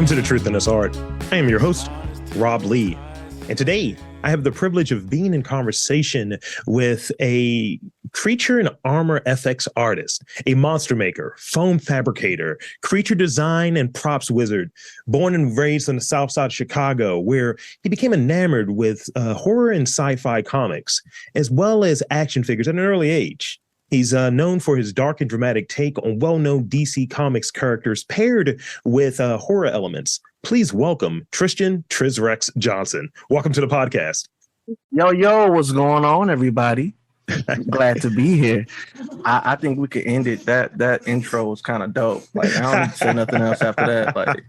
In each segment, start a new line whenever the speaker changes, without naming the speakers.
Welcome to The Truth in This Art. I am your host, Rob Lee. And today, I have the privilege of being in conversation with a creature and armor FX artist, a monster maker, foam fabricator, creature design and props wizard, born and raised on the south side of Chicago, where he became enamored with horror and sci-fi comics, as well as action figures at an early age. He's known for his dark and dramatic take on well-known DC Comics characters paired with horror elements. Please welcome Tristian TrisRex Johnson. Welcome to the podcast.
Yo, what's going on, everybody? Glad to be here. I think we could end it. That intro was kind of dope. Like, I don't need to say nothing else after that. Like,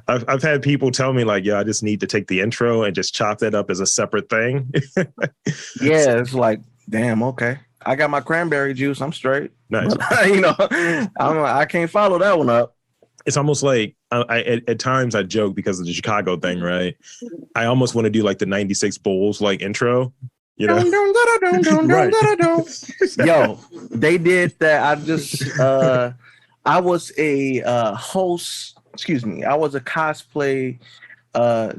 I've had people tell me, like, yeah, I just need to take the intro and just chop that up as a separate thing.
yeah, it's like, damn, okay. I got my cranberry juice. I'm straight.
Nice.
But, I can't follow that one up.
It's almost like at times I joke because of the Chicago thing, right? I almost want to do like the 96 Bulls like intro, you know? Right.
Yo, they did that. I was a host, I was a cosplay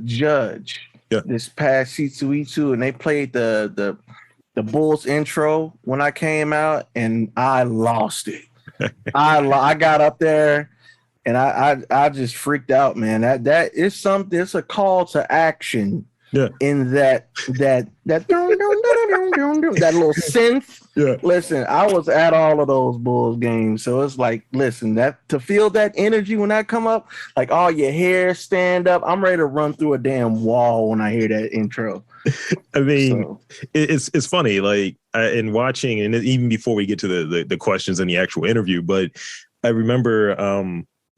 judge this past C2E2, and they played the Bulls intro when I came out, and I lost it. I got up there and I just freaked out, man. That is something. It's a call to action.
Yeah.
In that that little synth.
Yeah.
Listen, I was at all of those Bulls games, so it's like, listen, that to feel that energy when that come up, like all your hair stand up. I'm ready to run through a damn wall when I hear that intro.
I mean, it's funny, like in watching, and even before we get to the questions in the actual interview, but I remember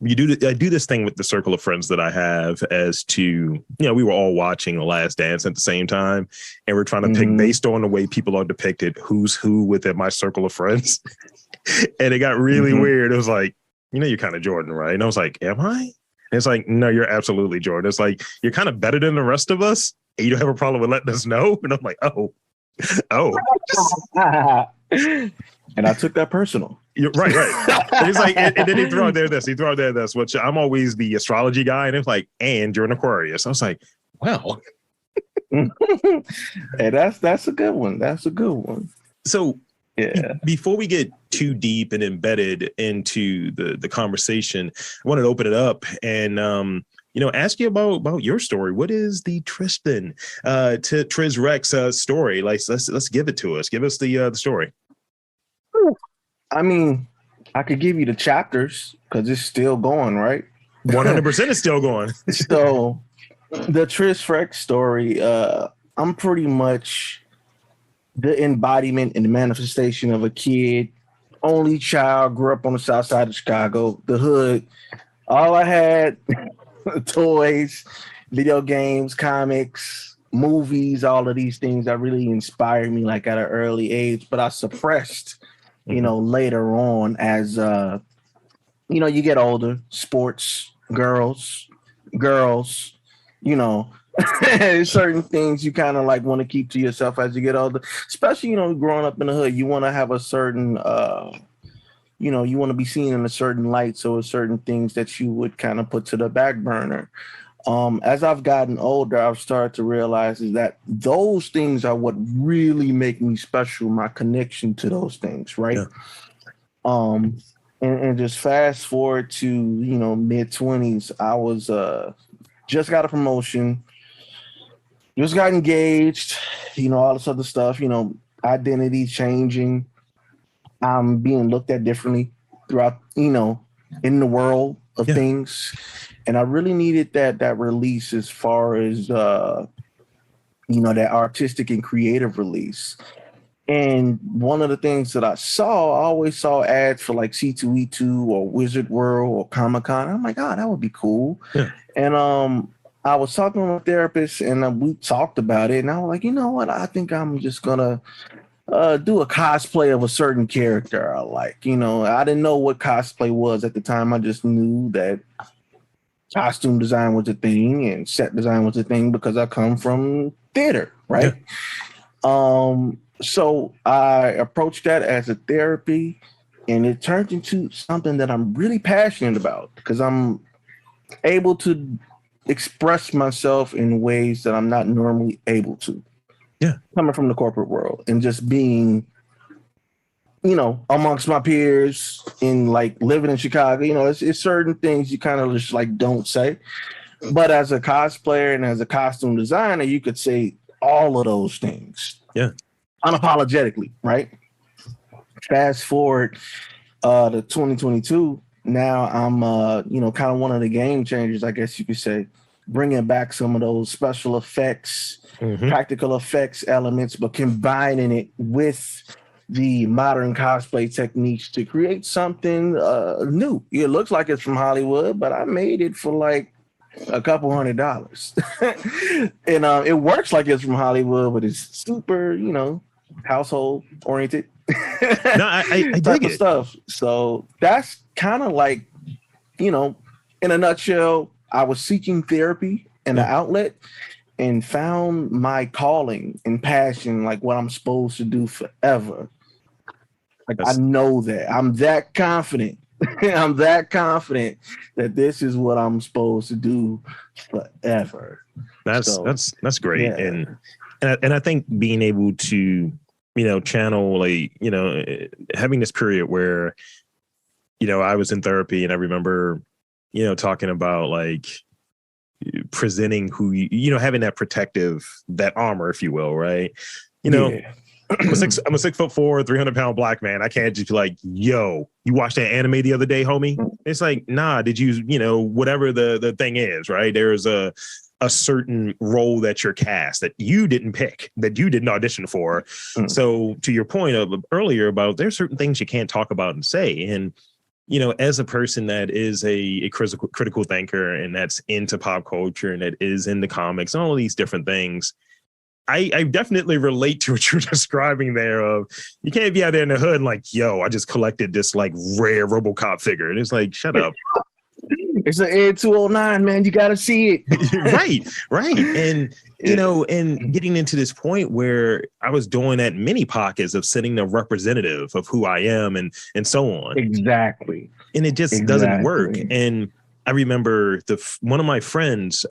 I do this thing with the circle of friends that I have as to, we were all watching The Last Dance at the same time, and we're trying to pick based on the way people are depicted, who's who within my circle of friends. And it got really weird. It was like, you're kind of Jordan, right? And I was like, am I? And it's like, no, you're absolutely Jordan. It's like, you're kind of better than the rest of us, and you don't have a problem with letting us know. And I'm like, oh.
And I took that personal.
You're right. And he's like, and then he threw out there this, which I'm always the astrology guy. And it's like, and you're an Aquarius. I was like, wow.
Hey, that's a good one. That's a good one.
So before we get too deep and embedded into the conversation, I wanted to open it up and ask you about your story. What is the Tristian TrisRex story? Like, let's give it to us. Give us the story.
I mean, I could give you the chapters because it's still going, right?
100% is still going.
So the TrisRex story, I'm pretty much the embodiment and the manifestation of a kid, only child, grew up on the south side of Chicago, the hood. All I had, toys, video games, comics, movies, all of these things that really inspired me like at an early age, but I suppressed later on as you get older, sports, girls, certain things you kind of like want to keep to yourself as you get older, especially, growing up in the hood, you want to have a certain, you want to be seen in a certain light. So certain things that you would kind of put to the back burner. As I've gotten older, I've started to realize is that those things are what really make me special, my connection to those things, right? Yeah. And just fast forward to, mid-20s, I was just got a promotion, just got engaged, all this other stuff, identity changing. I'm being looked at differently throughout, in the world of things. And I really needed that release as far as, that artistic and creative release. And one of the things that I always saw ads for like C2E2 or Wizard World or Comic-Con. I'm like, that would be cool. Yeah. And I was talking to a therapist and we talked about it. And I was like, you know what? I think I'm just going to do a cosplay of a certain character I like. I didn't know what cosplay was at the time. I just knew that costume design was a thing and set design was a thing because I come from theater, right? Yeah. So I approached that as a therapy, and it turned into something that I'm really passionate about because I'm able to express myself in ways that I'm not normally able to.
Yeah.
Coming from the corporate world and just being, amongst my peers in like living in Chicago, it's certain things you kind of just like don't say. But as a cosplayer and as a costume designer, you could say all of those things.
Yeah.
Unapologetically, right? Fast forward to 2022. Now I'm, kind of one of the game changers, I guess you could say, bringing back some of those special effects, practical effects elements, but combining it with the modern cosplay techniques to create something new. It looks like it's from Hollywood, but I made it for like a couple $100. And it works like it's from Hollywood, but it's super, household oriented.
No, I dig it.
Stuff. So that's kind of like, in a nutshell, I was seeking therapy and an outlet and found my calling and passion, like what I'm supposed to do forever. Like I know that. I'm that confident. I'm that confident that this is what I'm supposed to do forever.
That's great. Yeah. And I think being able to, channel, like, having this period where, I was in therapy and I remember, talking about like presenting who, having that protective, that armor, if you will, right? I'm a 6'4", 300-pound black man. I can't just be like, yo, you watched that anime the other day, homie? It's like, nah, did you, whatever the thing is, right? There's a certain role that you're cast that you didn't pick, that you didn't audition for. So to your point of earlier about there's certain things you can't talk about and say. And, as a person that is a critical thinker and that's into pop culture and that is into comics and all of these different things, I definitely relate to what you're describing there of you can't be out there in the hood and like, yo, I just collected this like rare RoboCop figure. And it's like, shut up.
It's an Ed 209, man. You got to see
it. Right. And, and getting into this point where I was doing that many pockets of sitting the representative of who I am and so on.
Exactly.
And it just doesn't work. And I remember one of my friends,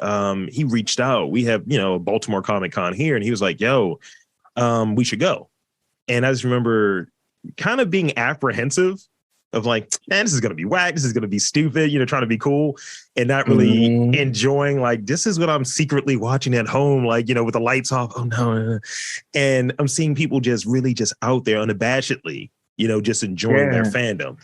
he reached out. We have, Baltimore Comic Con here. And he was like, yo, we should go. And I just remember kind of being apprehensive of like, man, this is going to be whack. This is going to be stupid, trying to be cool and not really enjoying like, this is what I'm secretly watching at home, like, with the lights off. Oh, no. And I'm seeing people just really just out there unabashedly, just enjoying their fandom.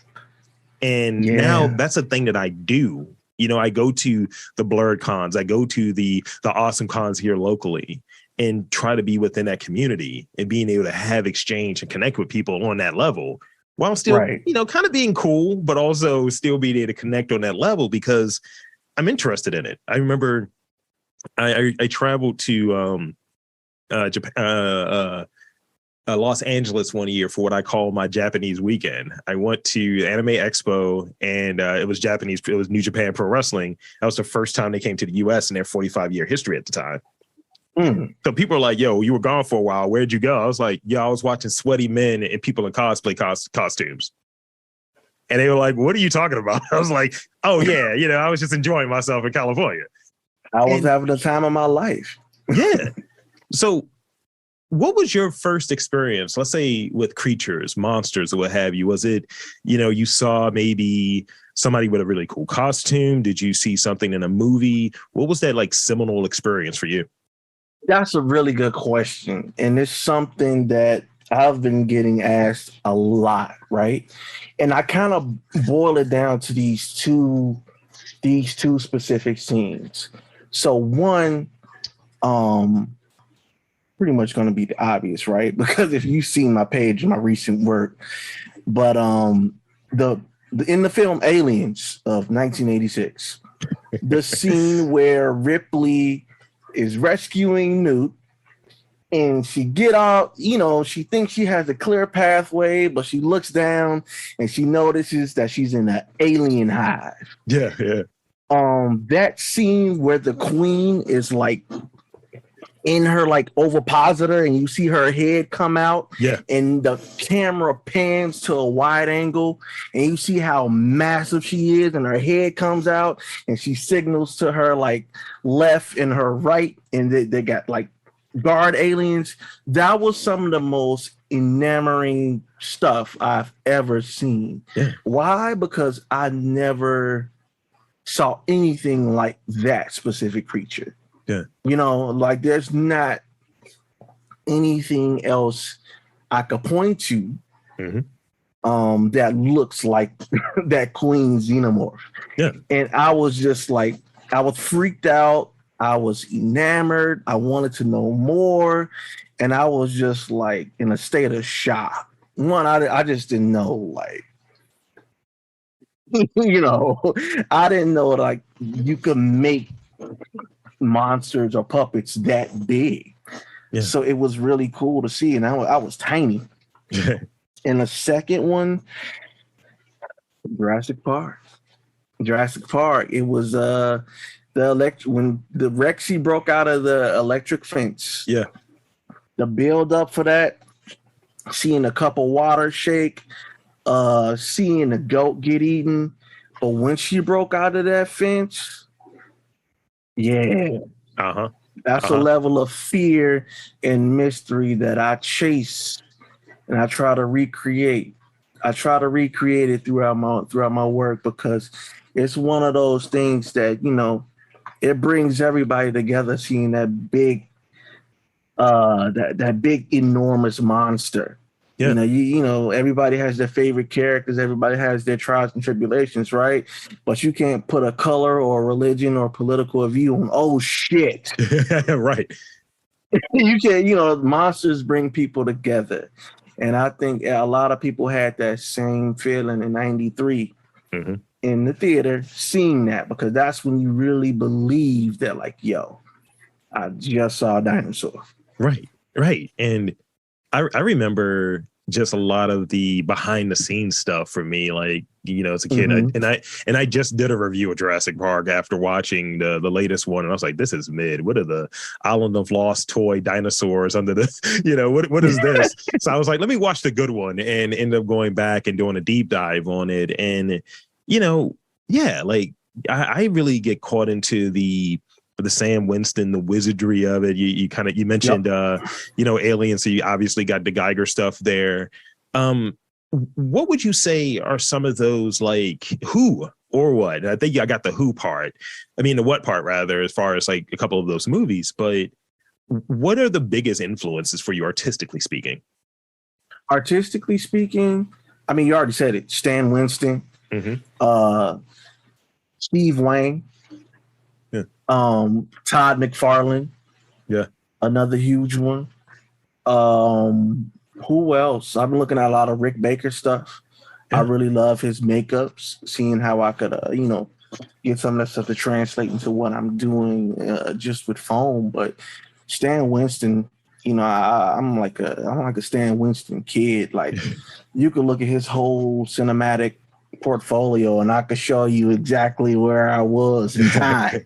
And now that's a thing that I do. I go to the blurred cons. I go to the awesome cons here locally and try to be within that community and being able to have exchange and connect with people on that level while still, kind of being cool, but also still being able to connect on that level because I'm interested in it. I remember I traveled to Japan, Los Angeles one year for what I call my Japanese weekend. I went to Anime Expo and it was Japanese. It was New Japan Pro Wrestling. That was the first time they came to the US in their 45-year history at the time. So people are like, yo, you were gone for a while. Where'd you go? I was like, yo, I was watching sweaty men and people in cosplay costumes. And they were like, what are you talking about? I was like, oh, yeah, I was just enjoying myself in California.
I was having the time of my life.
Yeah. So what was your first experience, let's say with creatures, monsters, or what have you? Was it, you saw maybe somebody with a really cool costume? Did you see something in a movie? What was that like seminal experience for you?
That's a really good question. And it's something that I've been getting asked a lot, right? And I kind of boil it down to these two specific scenes. So one, pretty much going to be the obvious, right? Because if you've seen my page, my recent work, but in the film Aliens of 1986, the scene where Ripley is rescuing Newt and she get out, she thinks she has a clear pathway, but she looks down and she notices that she's in an alien hive.
Yeah.
That scene where the queen is like in her like ovipositor, and you see her head come out.
Yeah.
And the camera pans to a wide angle, and you see how massive she is, and her head comes out, and she signals to her like left and her right, and they got like guard aliens. That was some of the most enamoring stuff I've ever seen.
Yeah.
Why? Because I never saw anything like that specific creature.
Yeah.
You know, like there's not anything else I could point to that looks like that queen xenomorph.
Yeah.
And I was just like, I was freaked out. I was enamored. I wanted to know more. And I was just like in a state of shock. One, I just didn't know, like, you know, I didn't know like you could make monsters or puppets that big. Yeah. So it was really cool to see. And I was tiny. And the second one, Jurassic Park. It was when the Rexy broke out of the electric fence.
Yeah.
The build up for that, seeing a cup of water shake, seeing the goat get eaten. But when she broke out of that fence, yeah. That's a level of fear and mystery that I chase and I try to recreate. I try to recreate it throughout my work, because it's one of those things that, you know, it brings everybody together, seeing that big that big enormous monster. Yeah. You know, everybody has their favorite characters, everybody has their trials and tribulations, right? But you can't put a color or religion or political view on, oh shit.
Right.
You can't, you know, monsters bring people together. And I think a lot of people had that same feeling in 93 in the theater, seeing that, because that's when you really believe that, like, yo, I just saw a dinosaur.
Right. And I remember just a lot of the behind the scenes stuff for me, like, you know, as a kid. I just did a review of Jurassic Park after watching the latest one, and I was like, this is mid. What are the Island of Lost toy dinosaurs under the, you know, what is this? So I was like, let me watch the good one, and ended up going back and doing a deep dive on it. And, you know, yeah, like I really get caught into the Sam Winston, the wizardry of it. You mentioned, you know, aliens. So you obviously got the Geiger stuff there. What would you say are some of those, like, who or what? I think I got the who part. I mean, the what part rather, as far as like a couple of those movies. But what are the biggest influences for you, artistically speaking?
Artistically speaking, I mean, you already said it. Stan Winston, Steve Wang. Todd McFarlane, another huge one. Who else? I've been looking at a lot of Rick Baker stuff. I really love his makeups, seeing how I could, you know, get some of that stuff to translate into what I'm doing just with foam. But Stan Winston, you know, I'm like a Stan Winston kid. Like, you could look at his whole cinematic portfolio and I could show you exactly where I was in time,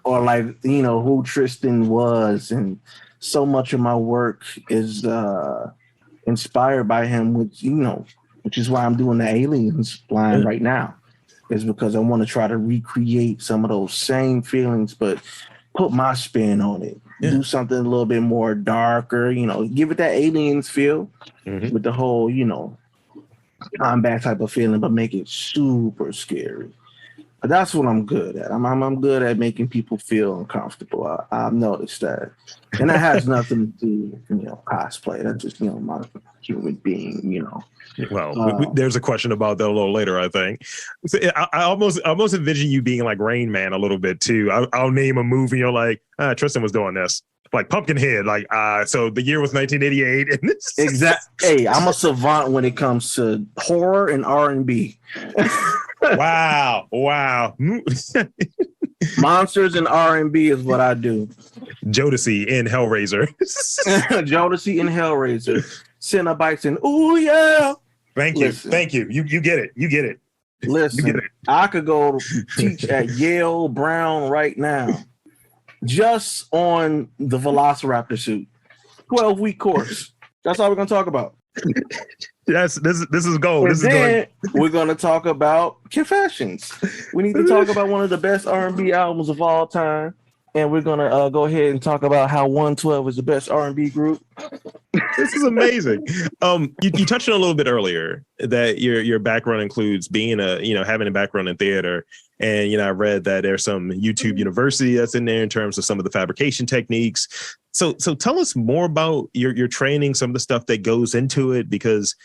or, like, you know, who Tristian was. And so much of my work is inspired by him, which is why I'm doing the aliens line right now, is because I want to try to recreate some of those same feelings, but put my spin on it. Do something a little bit more darker, you know, give it that aliens feel with the whole, you know, combat type of feeling, but make it super scary. But that's what I'm good at. I'm good at making people feel uncomfortable. I've noticed that, and that has nothing to do with, you know, cosplay. That's just, you know, my human being. You know.
Well, there's a question about that a little later, I think. So I almost envision you being like Rain Man a little bit too. I'll name a movie. You're like, Tristian was doing this. Like Pumpkinhead, like so the year was 1988.
Exactly. Hey, I'm a savant when it comes to horror and R&B.
Wow.
Monsters and R&B is what I do.
Jodeci in Hellraiser.
Jodeci in Hellraiser. Cenobites and ooh yeah.
Thank you. You get it.
Listen, I could go teach at Yale Brown right now. just on the Velociraptor suit. 12-week course. That's all we're gonna talk about.
Yes, this is gold.
And
This is
then
going.
we're gonna talk about Confessions. We need to talk about one of the best R&B albums of all time, and we're gonna go ahead and talk about how 112 is the best R&B group.
This is amazing. You touched on a little bit earlier that your background includes being having a background in theater, and I read that there's some YouTube University that's in there in terms of some of the fabrication techniques. So tell us more about your training, some of the stuff that goes into it, because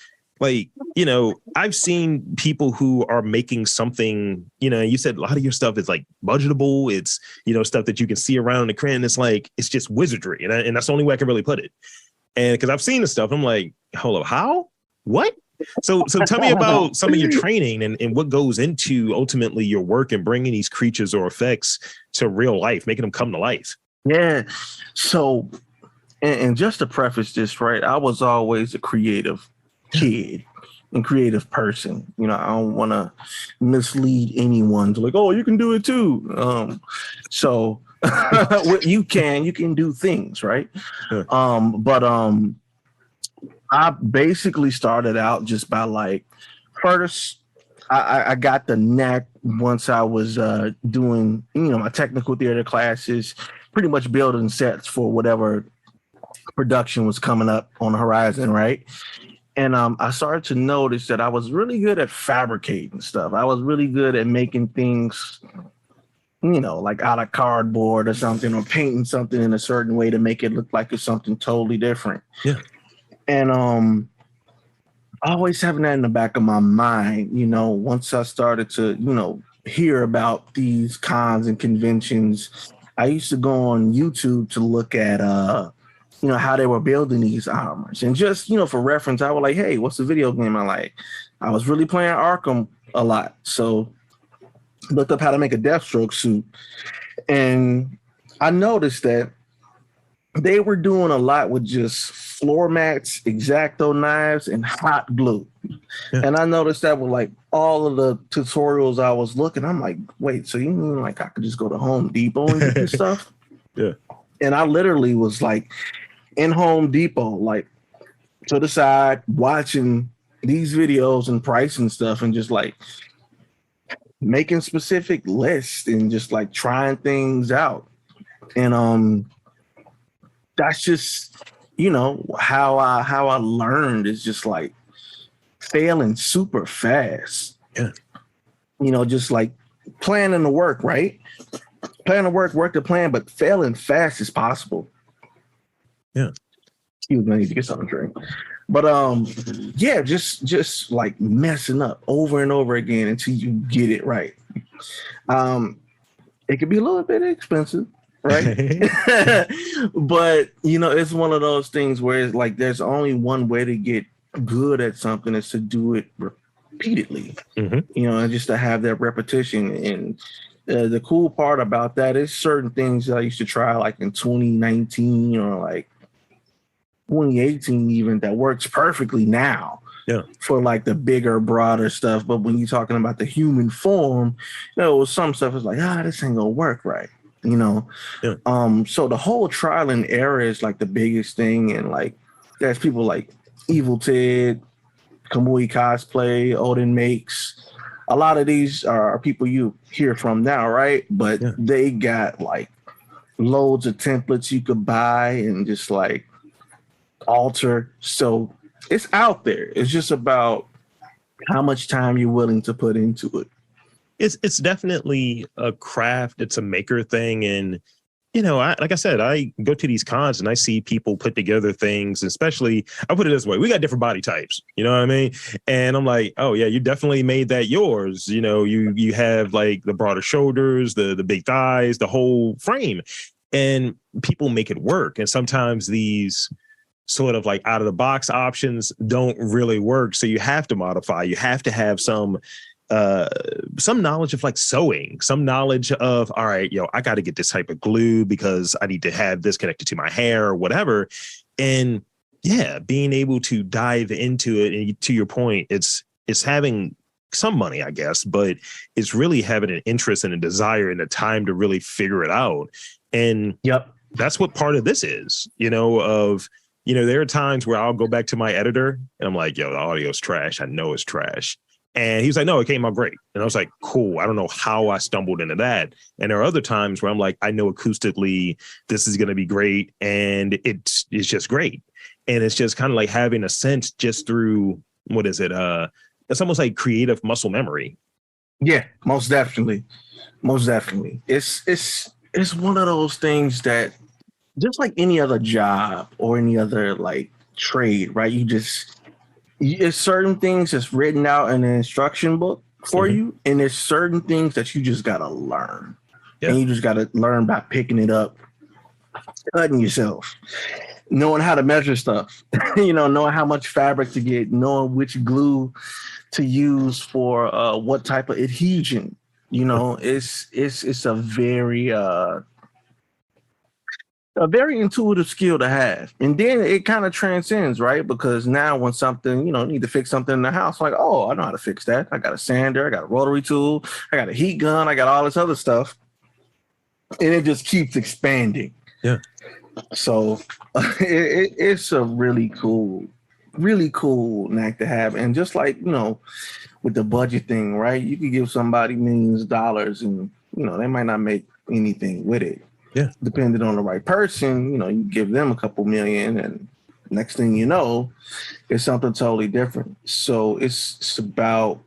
I've seen people who are making something, you said a lot of your stuff is like budgetable. It's, stuff that you can see around the crane. It's like, it's just wizardry. And that's the only way I can really put it. And because I've seen the stuff, I'm like, hold up, how? What? So tell me about some of your training and what goes into ultimately your work and bringing these creatures or effects to real life, making them come to life.
Yeah. So, and just to preface this, right, I was always a creative kid and creative person. I don't want to mislead anyone to like, oh, you can do it too. So you can do things, right?
Sure.
But I basically started out just by like, first I got the knack once I was doing my technical theater classes, pretty much building sets for whatever production was coming up on the horizon, right? And I started to notice that I was really good at fabricating stuff. I was really good at making things, like out of cardboard or something, or painting something in a certain way to make it look like it's something totally different.
Yeah.
And always having that in the back of my mind, once I started to, hear about these cons and conventions, I used to go on YouTube to look at how they were building these armors. And just, for reference, I was like, hey, what's the video game I like? I was really playing Arkham a lot. So looked up how to make a Deathstroke suit. And I noticed that they were doing a lot with just floor mats, X-Acto knives, and hot glue. Yeah. And I noticed that with like all of the tutorials I was looking, I'm like, wait, so you mean like I could just go to Home Depot and get this stuff?
Yeah.
And I literally was like in Home Depot, like to the side, watching these videos and pricing stuff and just like making specific lists and just like trying things out. And that's just, how I learned is just like failing super fast.
Yeah.
Just like planning the work, right? Plan to work the plan, but failing fast is possible.
Yeah.
Excuse me, I need to get something to drink. But yeah, just like messing up over and over again until you get it right. It could be a little bit expensive, right? But it's one of those things where it's like there's only one way to get good at something is to do it repeatedly.
Mm-hmm.
And just to have that repetition. And the cool part about that is certain things that I used to try like in 2019 or like 2018 even that works perfectly now.
Yeah. For
like the bigger, broader stuff. But when you're talking about the human form, some stuff is like, this ain't gonna work right. Yeah. So the whole trial and error is like the biggest thing. And like there's people like Evil Ted, Kamui Cosplay, Odin Makes. A lot of these are people you hear from now, right? But they got like loads of templates you could buy and just like alter. So it's out there. It's just about how much time you're willing to put into it.
It's definitely a craft. It's a maker thing. And, like I said, I go to these cons and I see people put together things, especially, I'll put it this way. We got different body types, you know what I mean? And I'm like, oh yeah, you definitely made that yours. You have like the broader shoulders, the big thighs, the whole frame, and people make it work. And sometimes these sort of like out of the box options don't really work. So you have to modify. You have to have some knowledge of like sewing, some knowledge of, all right, I got to get this type of glue because I need to have this connected to my hair or whatever. And yeah, being able to dive into it. And to your point, it's having some money, I guess, but it's really having an interest and a desire and a time to really figure it out. And
Yep.
that's what part of this is, there are times where I'll go back to my editor and I'm like, yo, the audio's trash. I know it's trash. And he was like, no, it came out great. And I was like, cool. I don't know how I stumbled into that. And there are other times where I'm like, I know acoustically this is going to be great. And it's just great. And it's just kind of like having a sense just through, what is it? It's almost like creative muscle memory.
Yeah, most definitely. Most definitely. It's one of those things that, just like any other job or any other like trade, right? It's certain things that's written out in an instruction book for you, and there's certain things that you just gotta learn. Yeah. And you just gotta learn by picking it up, cutting yourself, knowing how to measure stuff, knowing how much fabric to get, knowing which glue to use for what type of adhesion. It's a very intuitive skill to have. And then it kind of transcends, right? Because now when something, need to fix something in the house, like, oh, I know how to fix that. I got a sander, I got a rotary tool, I got a heat gun, I got all this other stuff. And it just keeps expanding.
Yeah.
So it's a really cool knack to have. And just like, with the budget thing, right? You could give somebody millions of dollars and, they might not make anything with it.
Yeah.
Depending on the right person, you give them a couple million and next thing you know, it's something totally different. So it's about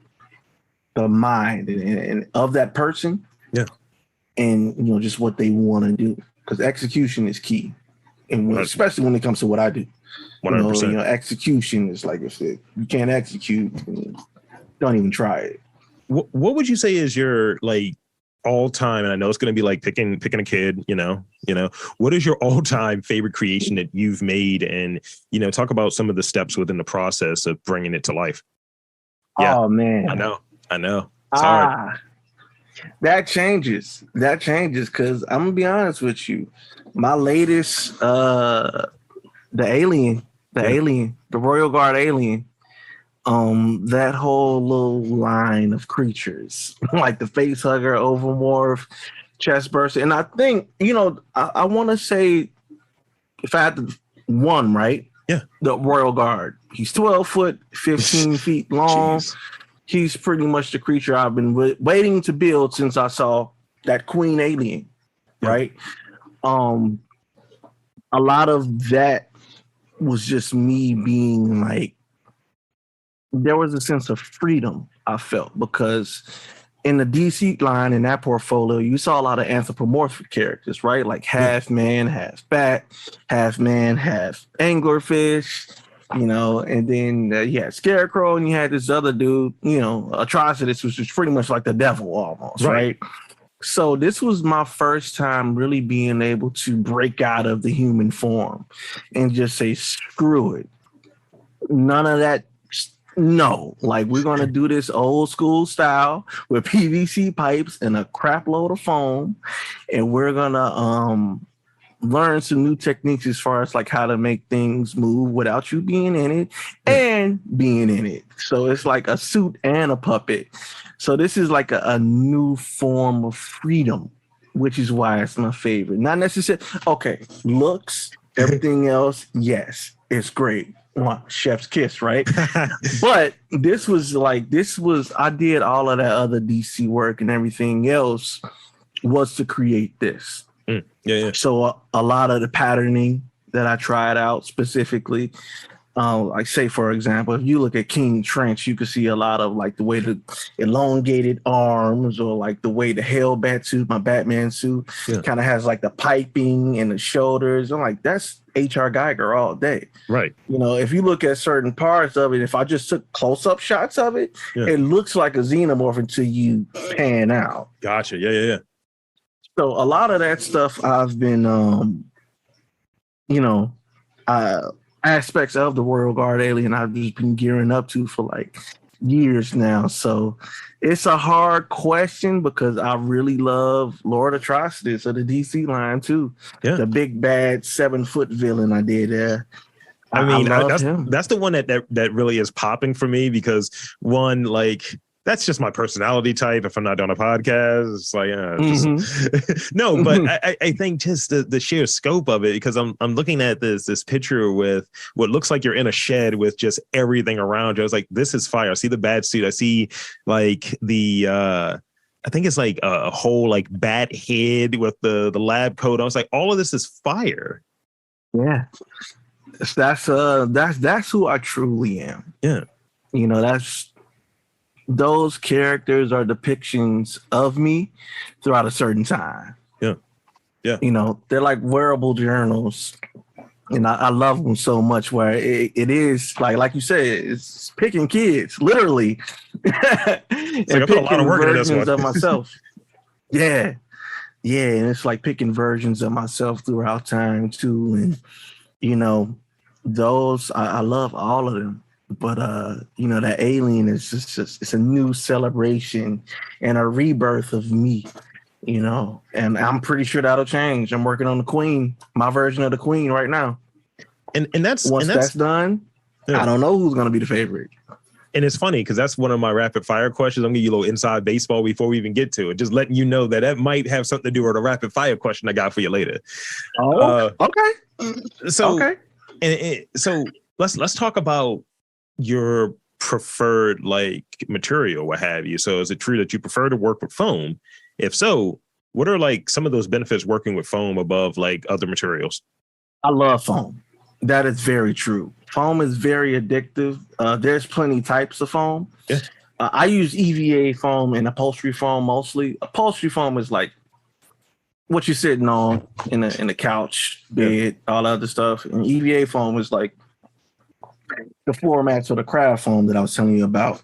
the mind and of that person.
Yeah.
And, just what they want to do. Because execution is key. And especially when it comes to what I do.
100%.
Execution is like, if you can't execute, don't even try it.
What would you say is your all time, and I know it's going to be like picking a kid, what is your all time favorite creation that you've made, and talk about some of the steps within the process of bringing it to life?
Yeah, oh man,
I know. It's hard.
That changes because I'm gonna be honest with you. My latest, the alien, the Royal Guard alien. That whole little line of creatures, like the face hugger, overmorph, chest burster. And I think, I want to say, if I had to one, right?
Yeah.
The Royal Guard. He's 12 foot, 15 feet long.
Jeez.
He's pretty much the creature I've been waiting to build since I saw that Queen alien, right? A lot of that was just me being like, there was a sense of freedom I felt because in the DC line, in that portfolio, you saw a lot of anthropomorphic characters, right? Like half man, half bat, half man, half anglerfish, and then you had Scarecrow and you had this other dude, Atrocitus, which was pretty much like the devil almost, right? So this was my first time really being able to break out of the human form and just say, screw it. None of that. No, we're going to do this old school style with PVC pipes and a crap load of foam. And we're going to learn some new techniques as far as how to make things move without you being in it and being in it. So it's like a suit and a puppet. So this is like a new form of freedom, which is why it's my favorite. Not necessarily, okay, looks, everything else, yes, it's great. Chef's kiss, right? But this was I did all of that other DC work and everything else was to create this.
Yeah.
So a lot of the patterning that I tried out specifically, say for example, if you look at King Trench, you can see a lot of the way the elongated arms or the way the Hellbat suit, my Batman suit, kind of has the piping and the shoulders. I'm like, that's H.R. Geiger all day.
Right.
If you look at certain parts of it, if I just took close-up shots of it, it looks like a xenomorph until you pan out.
Gotcha. Yeah.
So a lot of that stuff I've been, aspects of the Royal Guard alien I've just been gearing up to for years now. So it's a hard question because I really love Lord Atrocitus of the DC line too. Yeah. The big bad 7-foot villain I did there.
I mean, that's the one that really is popping for me because one, that's just my personality type. If I'm not on a podcast, it's like no. But I think just the sheer scope of it, because I'm looking at this picture with what looks like you're in a shed with just everything around you. I was like, this is fire. I see the bat suit. I see like the I think it's like a whole like bat head with the lab coat. I was like, all of this is fire.
Yeah, that's who I truly am.
Yeah,
those characters are depictions of me throughout a certain time.
Yeah.
They're like wearable journals. And I love them so much where it is like you said, it's picking kids, literally.
It's like I put a lot of work into this one.
Of myself. Yeah. Yeah. And it's like picking versions of myself throughout time too. And, those, I love all of them. But that alien is just it's a new celebration and a rebirth of me, and I'm pretty sure that'll change. I'm working on the Queen, my version of the Queen right now. And that's done, I don't know who's gonna be the favorite.
And it's funny because that's one of my rapid fire questions. I'm gonna give you a little inside baseball before we even get to it. Just letting you know that might have something to do with a rapid fire question I got for you later.
Oh, okay.
So so let's talk about your preferred like material, what have you. So is it true that you prefer to work with foam? If so, what are like some of those benefits working with foam above like other materials?
I love foam. That is very true. Foam is very addictive. There's plenty types of foam.
Yeah.
I use EVA foam and upholstery foam mostly. Upholstery foam is like what you're sitting on in the couch, bed, all that other stuff. And EVA foam is like the floor mats or the craft foam that I was telling you about.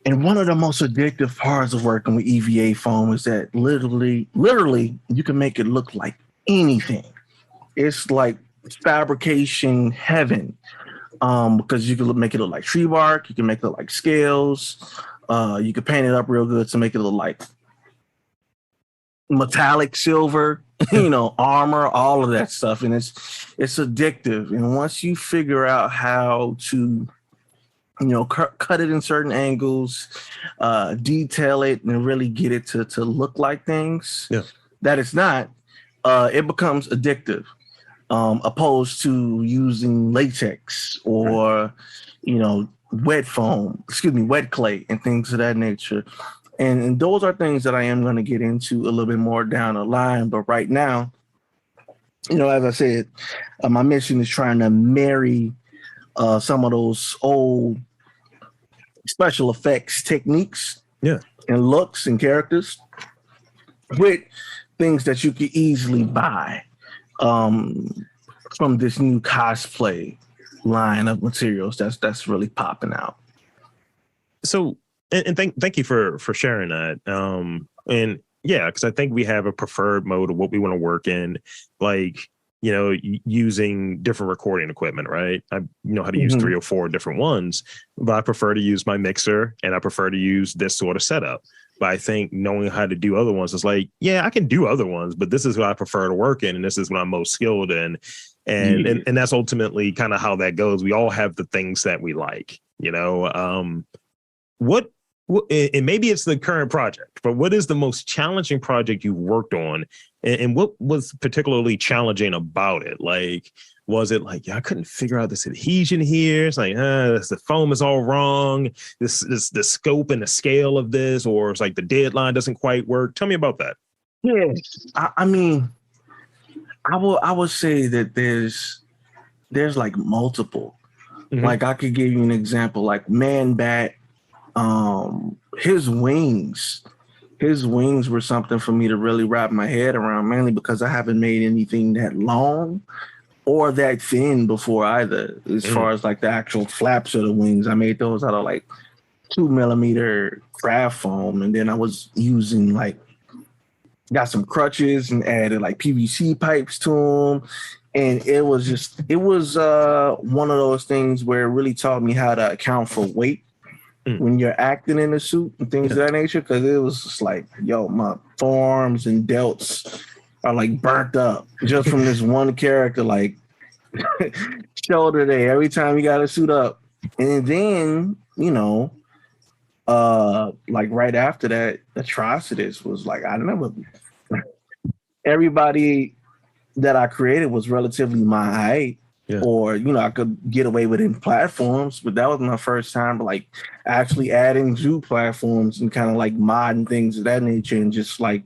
And one of the most addictive parts of working with EVA foam is that literally you can make it look like anything. It's like fabrication heaven, because you can make it look like tree bark, you can make it look like scales, you can paint it up real good to make it look like metallic silver, armor, all of that stuff. And it's addictive. And once you figure out how to, cut it in certain angles, detail it, and really get it to look like things that it's not, it becomes addictive. Opposed to using latex or, wet clay and things of that nature. And those are things that I am going to get into a little bit more down the line. But right now, as I said, my mission is trying to marry some of those old special effects techniques and looks and characters with things that you could easily buy from this new cosplay line of materials that's really popping out.
So, and thank you for sharing that. And yeah, because I think we have a preferred mode of what we want to work in, like, using different recording equipment, right? I know how to use 3 or 4 different ones, but I prefer to use my mixer and I prefer to use this sort of setup. But I think knowing how to do other ones is like, I can do other ones, but this is what I prefer to work in, and this is what I'm most skilled in. And that's ultimately kind of how that goes. We all have the things that we like, what and maybe it's the current project, but what is the most challenging project you've worked on, and what was particularly challenging about it? Like, was it like, I couldn't figure out this adhesion here? It's like, the foam is all wrong. This the scope and the scale of this, or it's like the deadline doesn't quite work. Tell me about that.
Yeah, I mean, I would say that there's like multiple. Like I could give you an example, like Man Bat. His wings were something for me to really wrap my head around, mainly because I haven't made anything that long or that thin before either. As far as like the actual flaps of the wings, I made those out of like 2mm craft foam, and then I was using got some crutches and added like PVC pipes to them. And it was one of those things where it really taught me how to account for weight when you're acting in a suit and things of that nature. Because it was just like, my forearms and delts are like burnt up just from this one character, like shoulder day every time you got to suit up. And then, like right after that, Atrocitus was like, I never, everybody that I created was relatively my height.
Yeah.
Or, I could get away with it in platforms, but that was my first time like actually adding to platforms and kind of like modding things of that nature and just like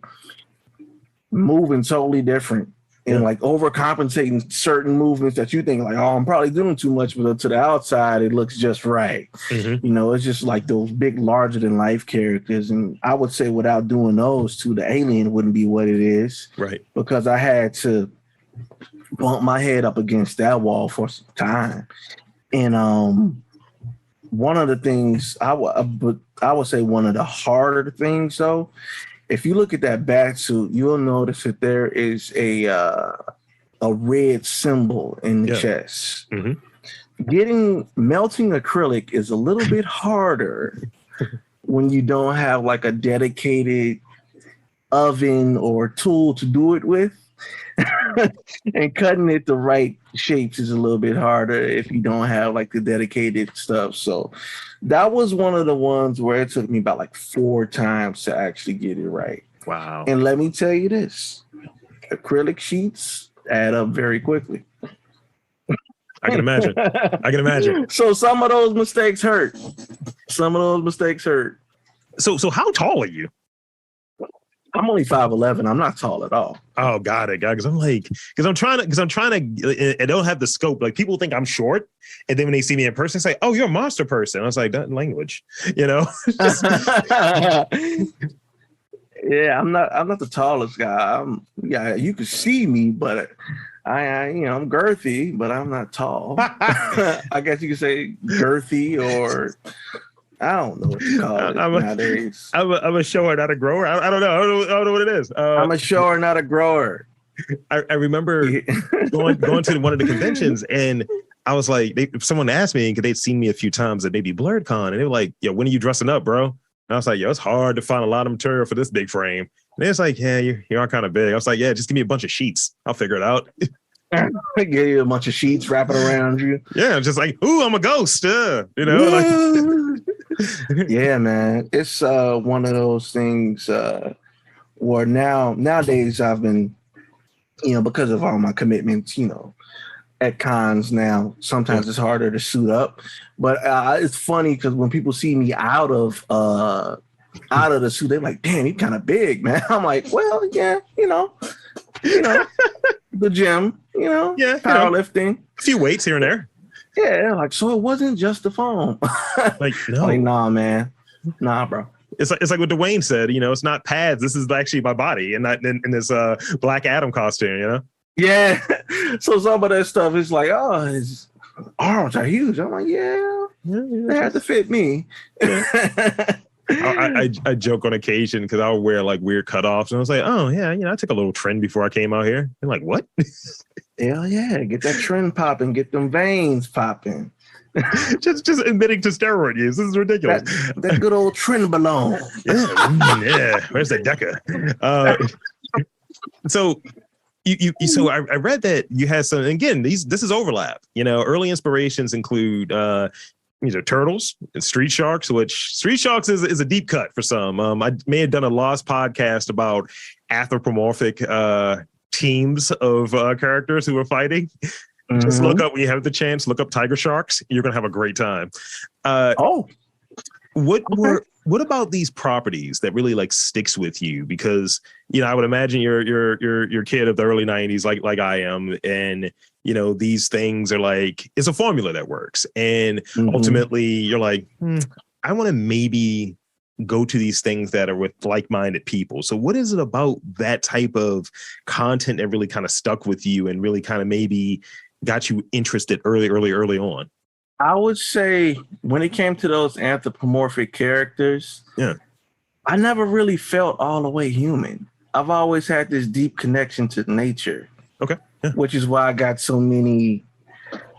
moving totally different and like overcompensating certain movements that you think like, oh, I'm probably doing too much, but to the outside, it looks just right.
Mm-hmm.
It's just like those big, larger than life characters. And I would say without doing those two, the alien wouldn't be what it is.
Right.
Because I had to bump my head up against that wall for some time. And one of the things I would say one of the harder things though, if you look at that bat suit, you'll notice that there is a red symbol in the chest. Melting acrylic is a little bit harder when you don't have like a dedicated oven or tool to do it with. And cutting it the right shapes is a little bit harder if you don't have like the dedicated stuff. So that was one of the ones where it took me about like 4 times to actually get it right.
Wow.
And let me tell you this, acrylic sheets add up very quickly.
I can imagine.
So some of those mistakes hurt. So
how tall are you?
I'm only 5'11". I'm not tall at all.
Oh, got it. Because I'm trying to, I don't have the scope. Like people think I'm short. And then when they see me in person, say, oh, you're a monster person. I was like, that language,
Yeah, I'm not the tallest guy. You can see me, but I'm girthy, but I'm not tall. I guess you could say girthy or I don't know what you call it nowadays.
I'm a shower, not a grower. I don't know. I don't know what it is.
I'm a shower, not a grower.
I remember going to one of the conventions, and I was like, someone asked me, because they'd seen me a few times at maybe BlurredCon, and they were like, "Yo, when are you dressing up, bro?" And I was like, "Yo, it's hard to find a lot of material for this big frame." And it's like, "Yeah, you are kind of big." I was like, "Yeah, just give me a bunch of sheets. I'll figure it out."
Give you a bunch of sheets, wrap it around you.
Yeah, just like, ooh, I'm a ghost.
Yeah, man. It's one of those things where nowadays I've been, because of all my commitments, at cons now, sometimes it's harder to suit up. But it's funny because when people see me out of the suit, they're like, damn, he's kind of big, man. I'm like, well, yeah, the gym, powerlifting,
a few weights here and there.
Yeah, like, so it wasn't just the phone.
Like, no.
Like, nah, man. Nah, bro.
It's like what Dwayne said, it's not pads. This is actually my body and not in this Black Adam costume,
Yeah. So some of that stuff is like, oh, his arms are huge. I'm like, yeah. They had to fit me.
Yeah. I joke on occasion because I'll wear like weird cutoffs, and I was like, oh yeah, I took a little trend before I came out here. I'm like, what?
Hell yeah, get that trend popping, get them veins popping.
just admitting to steroid use. This is ridiculous.
That good old trend balloon.
Yeah. Where's the Deca? So so I read that you had some. Again, this is overlap. Early inspirations include turtles and street sharks, which street sharks is a deep cut for some. I may have done a Lost podcast about anthropomorphic teams of characters who are fighting. Just look up, when you have the chance, look up tiger sharks. You're gonna have a great time. What about these properties that really like sticks with you? Because I would imagine you're kid of the early 90s, like I am, and these things are like, it's a formula that works, and ultimately you're like, I want to maybe go to these things that are with like-minded people. So what is it about that type of content that really kind of stuck with you and really kind of maybe got you interested early on?
I would say when it came to those anthropomorphic characters, I never really felt all the way human. I've always had this deep connection to nature.
Okay. Yeah.
Which is why I got so many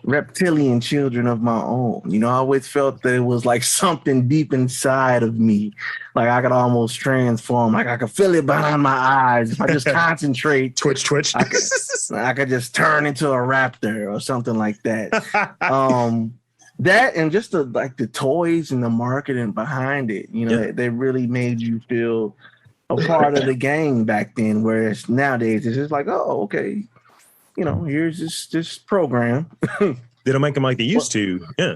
reptilian children of my own. I always felt that it was like something deep inside of me. Like I could almost transform. Like I could feel it behind my eyes. If I just concentrate.
Twitch.
I could just turn into a raptor or something like that. That and just the toys and the marketing behind it,
Yeah.
they really made you feel a part of the game back then. Whereas nowadays it's just like, oh, okay, here's this program.
They don't make them like they
Well,
used to. Yeah.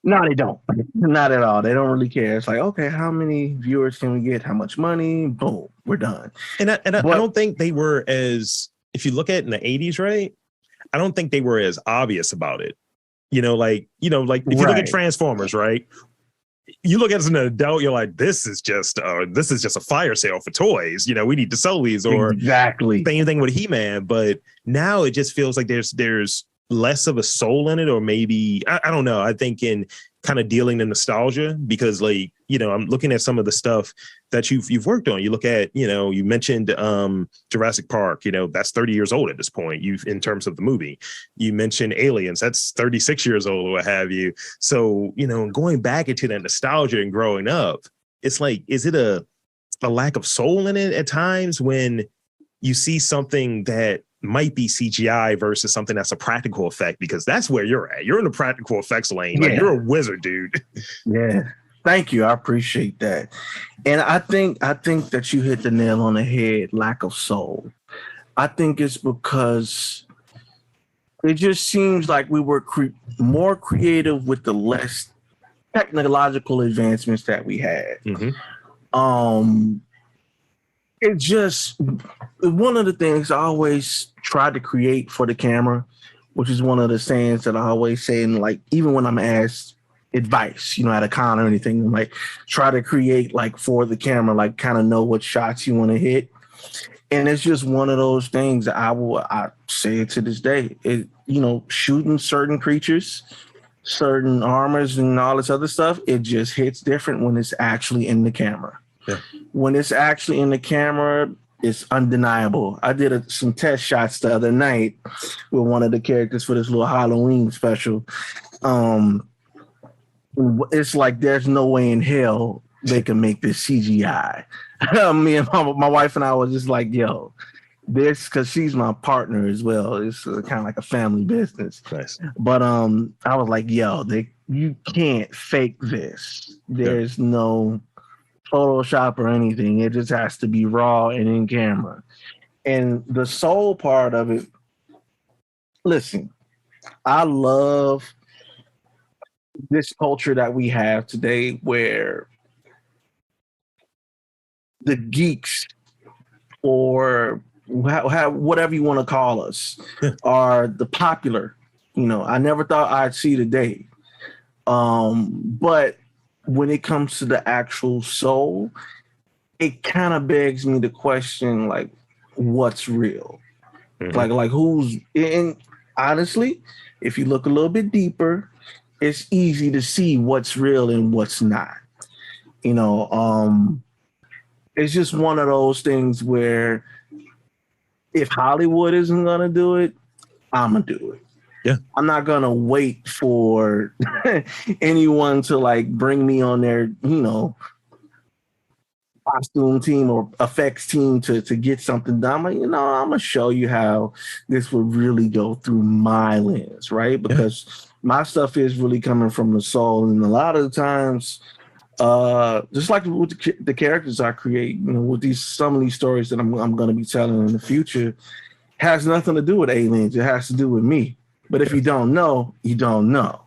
no, they don't. Not at all. They don't really care. It's like, okay, how many viewers can we get? How much money? Boom, we're done.
I don't think they were as, if you look at it in the 80s, right? I don't think they were as obvious about it. Like if you look at Transformers, right? You look at it as an adult, you're like, this is just a fire sale for toys. We need to sell these. Or
exactly
same thing with He-Man. But now it just feels like there's less of a soul in it, or maybe I don't know. I think in kind of dealing the nostalgia, because I'm looking at some of the stuff that you've worked on. You look at, you mentioned Jurassic Park, that's 30 years old at this point. In terms of the movie, you mentioned Aliens, that's 36 years old or what have you. So, going back into that nostalgia and growing up, it's like, is it a lack of soul in it at times when you see something that might be CGI versus something that's a practical effect? Because that's where you're at. You're in the practical effects lane. Like, you're a wizard, dude.
Yeah. Thank you. I appreciate that. And I think that you hit the nail on the head, lack of soul. I think it's because it just seems like we were more creative with the less technological advancements that we had.
Mm-hmm.
It just, one of the things I always tried to create for the camera, which is one of the sayings that I always say, and like even when I'm asked advice, at a con or anything, I'm like, try to create like for the camera, like kind of know what shots you want to hit. And it's just one of those things that I say it to this day. Shooting certain creatures, certain armors and all this other stuff, it just hits different when it's actually in the camera.
Yeah.
When it's actually in the camera, it's undeniable. I did some test shots the other night with one of the characters for this little Halloween special. It's like there's no way in hell they can make this CGI. Me and my wife and I was just like, yo, this, because she's my partner as well. It's kind of like a family business.
Nice.
But I was like, yo, you can't fake this. There's no Photoshop or anything. It just has to be raw and in camera. And the soul part of it, listen, I love this culture that we have today where the geeks, or whatever you want to call us, are the popular. I never thought I'd see the day. But when it comes to the actual soul, it kind of begs me to question, like, what's real? Mm-hmm. Like who's, and honestly, if you look a little bit deeper, it's easy to see what's real and what's not. It's just one of those things where if Hollywood isn't going to do it, I'm going to do it.
Yeah.
I'm not going to wait for anyone to like bring me on their, costume team or effects team to get something done. I'm like, I'm going to show you how this would really go through my lens, right? Because my stuff is really coming from the soul. And a lot of the times, just like with the characters I create, with some of these stories that I'm going to be telling in the future, has nothing to do with aliens. It has to do with me. But if you don't know, you don't know.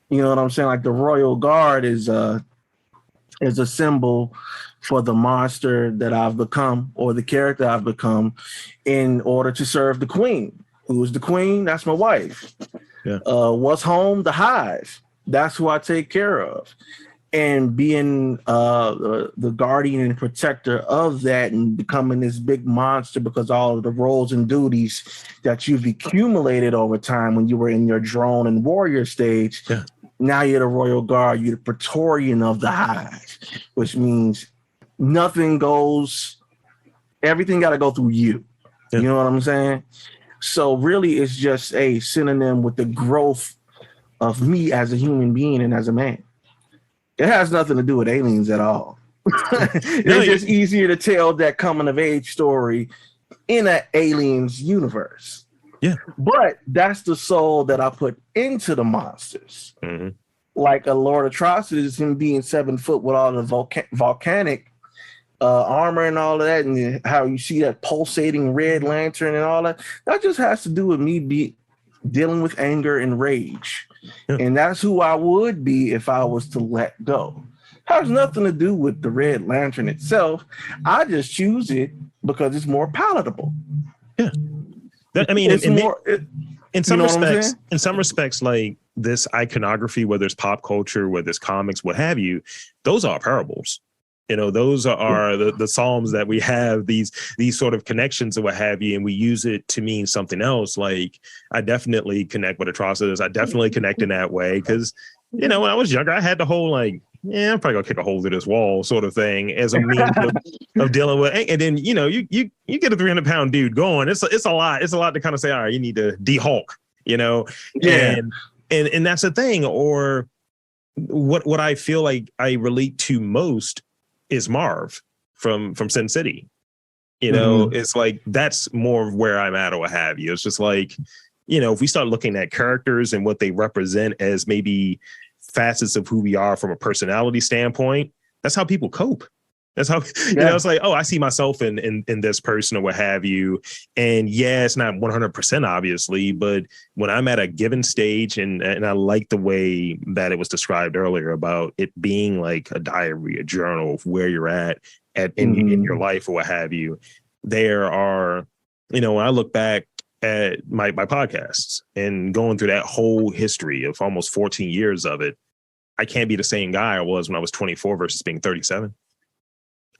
You know what I'm saying? Like the Royal Guard is a symbol for the monster that I've become, or the character I've become, in order to serve the queen. Who is the queen? That's my wife.
Yeah.
What's home? The hive. That's who I take care of. And being the guardian and protector of that, and becoming this big monster because all of the roles and duties that you've accumulated over time when you were in your drone and warrior stage. Yeah. Now you're the Royal Guard, you're the Praetorian of the hive, which means nothing goes, everything got to go through you. Yeah. You know what I'm saying? So really it's just a synonym with the growth of me as a human being and as a man. It has nothing to do with aliens at all. It's just easier to tell that coming of age story in an aliens universe.
Yeah.
But that's the soul that I put into the monsters.
Mm-hmm.
Like a Lord Atrocities, him being 7 foot with all the volcanic armor and all of that, and how you see that pulsating red lantern and all that. That just has to do with me dealing with anger and rage.
Yeah.
And that's who I would be if I was to let go. Has nothing to do with the red lantern itself. I just choose it because it's more palatable.
Yeah. I mean,
it's more.
In some respects, like this iconography, whether it's pop culture, whether it's comics, what have you, those are parables. You know, those are the psalms that we have these sort of connections and what have you, and we use it to mean something else. Like I definitely connect with atrocities. I definitely connect in that way because, you know, when I was younger, I had the whole like, yeah, I'm probably gonna kick a hole through this wall sort of thing as a means of dealing with. And then, you know, you get a 300-pound dude going. It's a lot. It's a lot to kind of say, all right, you need to de-Hulk, you know?
Yeah.
And that's the thing. Or what I feel like I relate to most is Marv from Sin City. You know, it's like that's more of where I'm at or what have you. It's just like, you know, if we start looking at characters and what they represent as maybe facets of who we are from a personality standpoint, that's how people cope. That's how, you know, it's like, oh, I see myself in this person or what have you. And yeah, it's not 100% obviously, but when I'm at a given stage and I like the way that it was described earlier about it being like a diary, a journal of where you're at in your life or what have you. There are, you know, when I look back at my podcasts and going through that whole history of almost 14 years of it, I can't be the same guy I was when I was 24 versus being 37.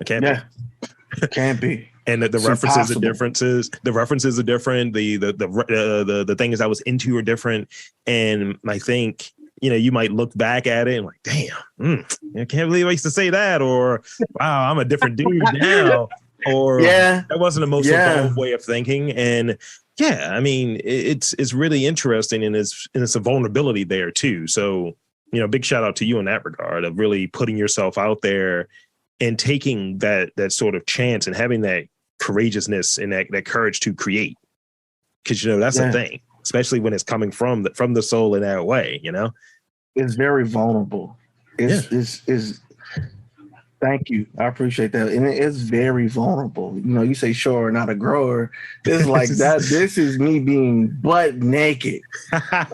I can't be.
Can't be.
And the references are differences. The references are different. The things I was into are different. And I think, you know, you might look back at it and like, damn, I can't believe I used to say that. Or, wow, I'm a different dude now. Or that wasn't the most evolved way of thinking. And yeah, I mean, it's really interesting, and it's a vulnerability there too. So, you know, big shout out to you in that regard of really putting yourself out there and taking that sort of chance and having that courageousness and that courage to create. Because, you know, that's the thing, especially when it's coming from the soul in that way, you know?
It's very vulnerable. It's thank you. I appreciate that. And it's very vulnerable. You know, you say sure, not a grower. It's like that. This is me being butt naked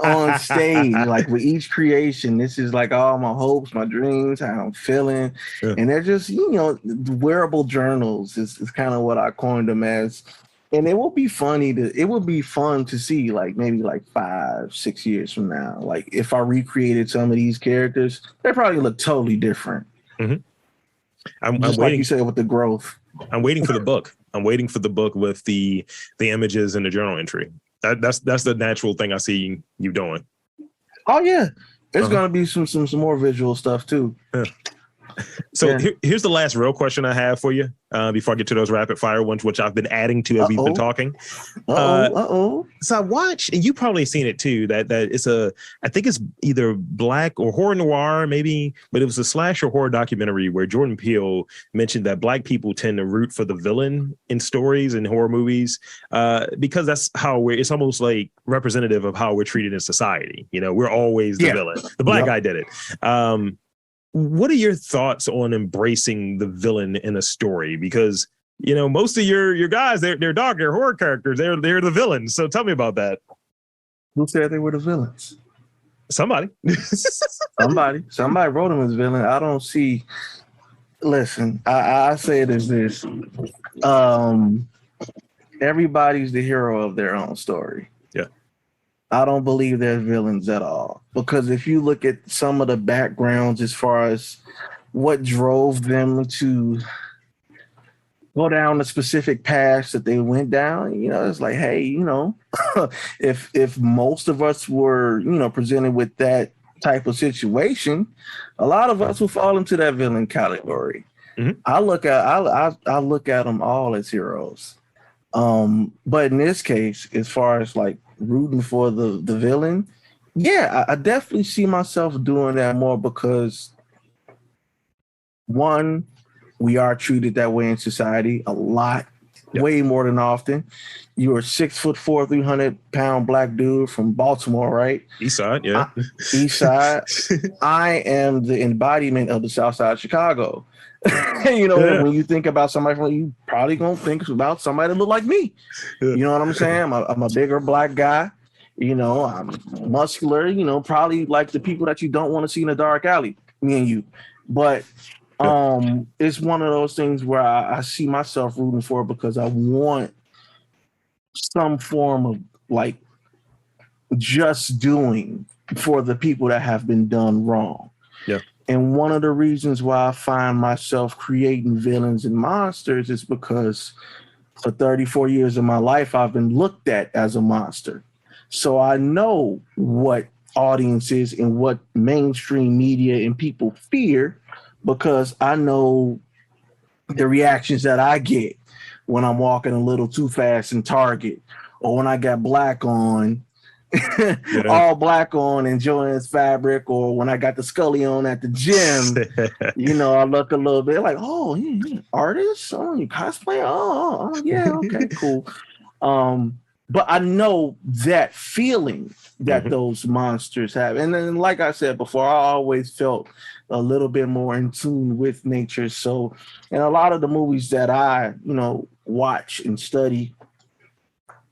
on stage. Like with each creation, this is like all my hopes, my dreams, how I'm feeling. Yeah. And they're just, you know, wearable journals is kind of what I coined them as. And it will be fun to see like maybe like 5-6 years from now. Like if I recreated some of these characters, they probably look totally different.
Mm-hmm. I'm waiting,
like you said, with the growth.
I'm waiting for the book. I'm waiting for the book with the images and the journal entry. That's the natural thing I see you doing.
Oh yeah, there's gonna be some more visual stuff too.
Yeah. So here's the last real question I have for you before I get to those rapid fire ones, which I've been adding to as we've been talking. So I watched, and you probably seen it too, that it's I think it's either black or horror noir maybe, but it was a slasher horror documentary where Jordan Peele mentioned that black people tend to root for the villain in stories and horror movies because that's how it's almost like representative of how we're treated in society. You know, we're always the villain. The black guy did it. What are your thoughts on embracing the villain in a story? Because, you know, most of your guys, they're dark, they're horror characters, they're the villains. So tell me about that.
Who said they were the villains?
Somebody.
Somebody wrote them as villain. I don't see. Listen, I say it as this. Everybody's the hero of their own story.
Yeah.
I don't believe they're villains at all. Because if you look at some of the backgrounds as far as what drove them to go down the specific paths that they went down, you know, it's like, hey, you know, if most of us were, you know, presented with that type of situation, a lot of us will fall into that villain category. Mm-hmm. I look at them all as heroes. But in this case, as far as like rooting for the villain, I definitely see myself doing that more because one, we are treated that way in society a lot.
Yep.
way more than often. You're a 6'4", 300-pound black dude from Baltimore, right?
East Side, yeah.
East Side. I am the embodiment of the South Side of Chicago. When you think about somebody from, you probably gonna think about somebody that look like me.
Yeah.
You know what I'm saying? I'm a bigger black guy. I'm muscular. Probably like the people that you don't want to see in a dark alley. Me and you, but it's one of those things where I see myself rooting for it because I want some form of like just doing for the people that have been done wrong.
Yeah.
And one of the reasons why I find myself creating villains and monsters is because for 34 years of my life, I've been looked at as a monster. So I know what audiences and what mainstream media and people fear because I know the reactions that I get when I'm walking a little too fast in Target or when I got black on, all black on, enjoying his fabric, or when I got the Scully on at the gym, I look a little bit like, oh, yeah, artist, oh, you cosplay, oh, yeah, okay, cool. But I know that feeling that those monsters have. And then, like I said before, I always felt a little bit more in tune with nature. So, and a lot of the movies that I, watch and study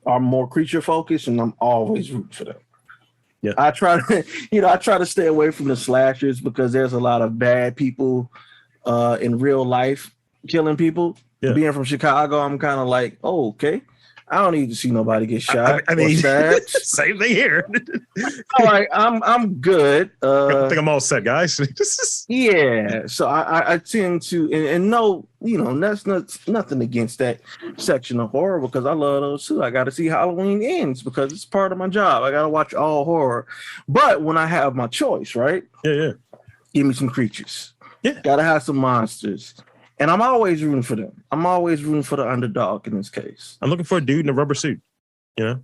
are more creature focused, and I'm always rooting for them.
Yeah.
I try to stay away from the slashers because there's a lot of bad people in real life killing people.
Yeah.
Being from Chicago, I'm kind of like, oh, okay. I don't need to see nobody get shot. I mean, stabbed.
Same thing here.
All right, I'm good.
I think I'm all set, guys.
Yeah, so I tend to, and no, that's nothing against that section of horror because I love those too. I got to see Halloween Ends because it's part of my job. I got to watch all horror. But when I have my choice, right?
Yeah.
Give me some creatures.
Yeah.
Got to have some monsters. And I'm always rooting for them. I'm always rooting for the underdog in this case.
I'm looking for a dude in a rubber suit,
Dude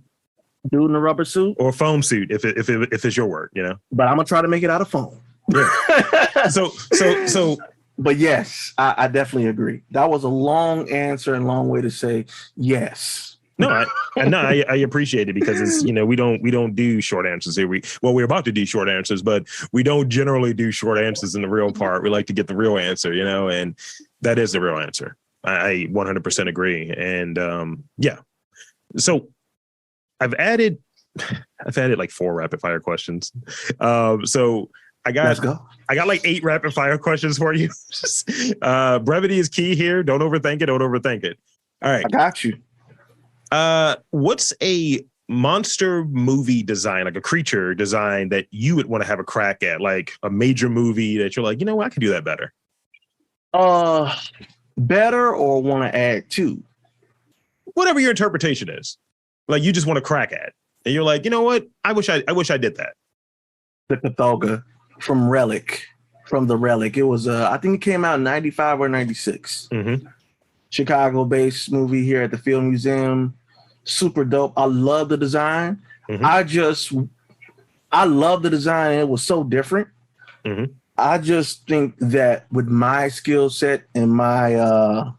in a rubber suit?
Or a foam suit, if it's your word,
But I'm going to try to make it out of foam.
Yeah. So.
But yes, I definitely agree. That was a long answer and long way to say yes.
No, I appreciate it because it's, we don't do short answers here. We're about to do short answers, but we don't generally do short answers in the real part. We like to get the real answer, and that is the real answer. I 100% agree. And yeah, so I've added like 4 rapid fire questions. So
Let's go.
I got like 8 rapid fire questions for you. Brevity is key here. Don't overthink it. All right.
I got you.
What's a monster movie design, like a creature design that you would want to have a crack at, like a major movie that you're like, I could do that better?
Better or want to add to?
Whatever your interpretation is. Like you just want to crack at. And you're like, you know what? I wish I did that.
The Cathoga from the Relic. It was I think it came out in 95 or 96. Chicago-based movie here at the Field Museum. Super dope. I love the design. I love the design. It was so different. I just think that with my skill set and my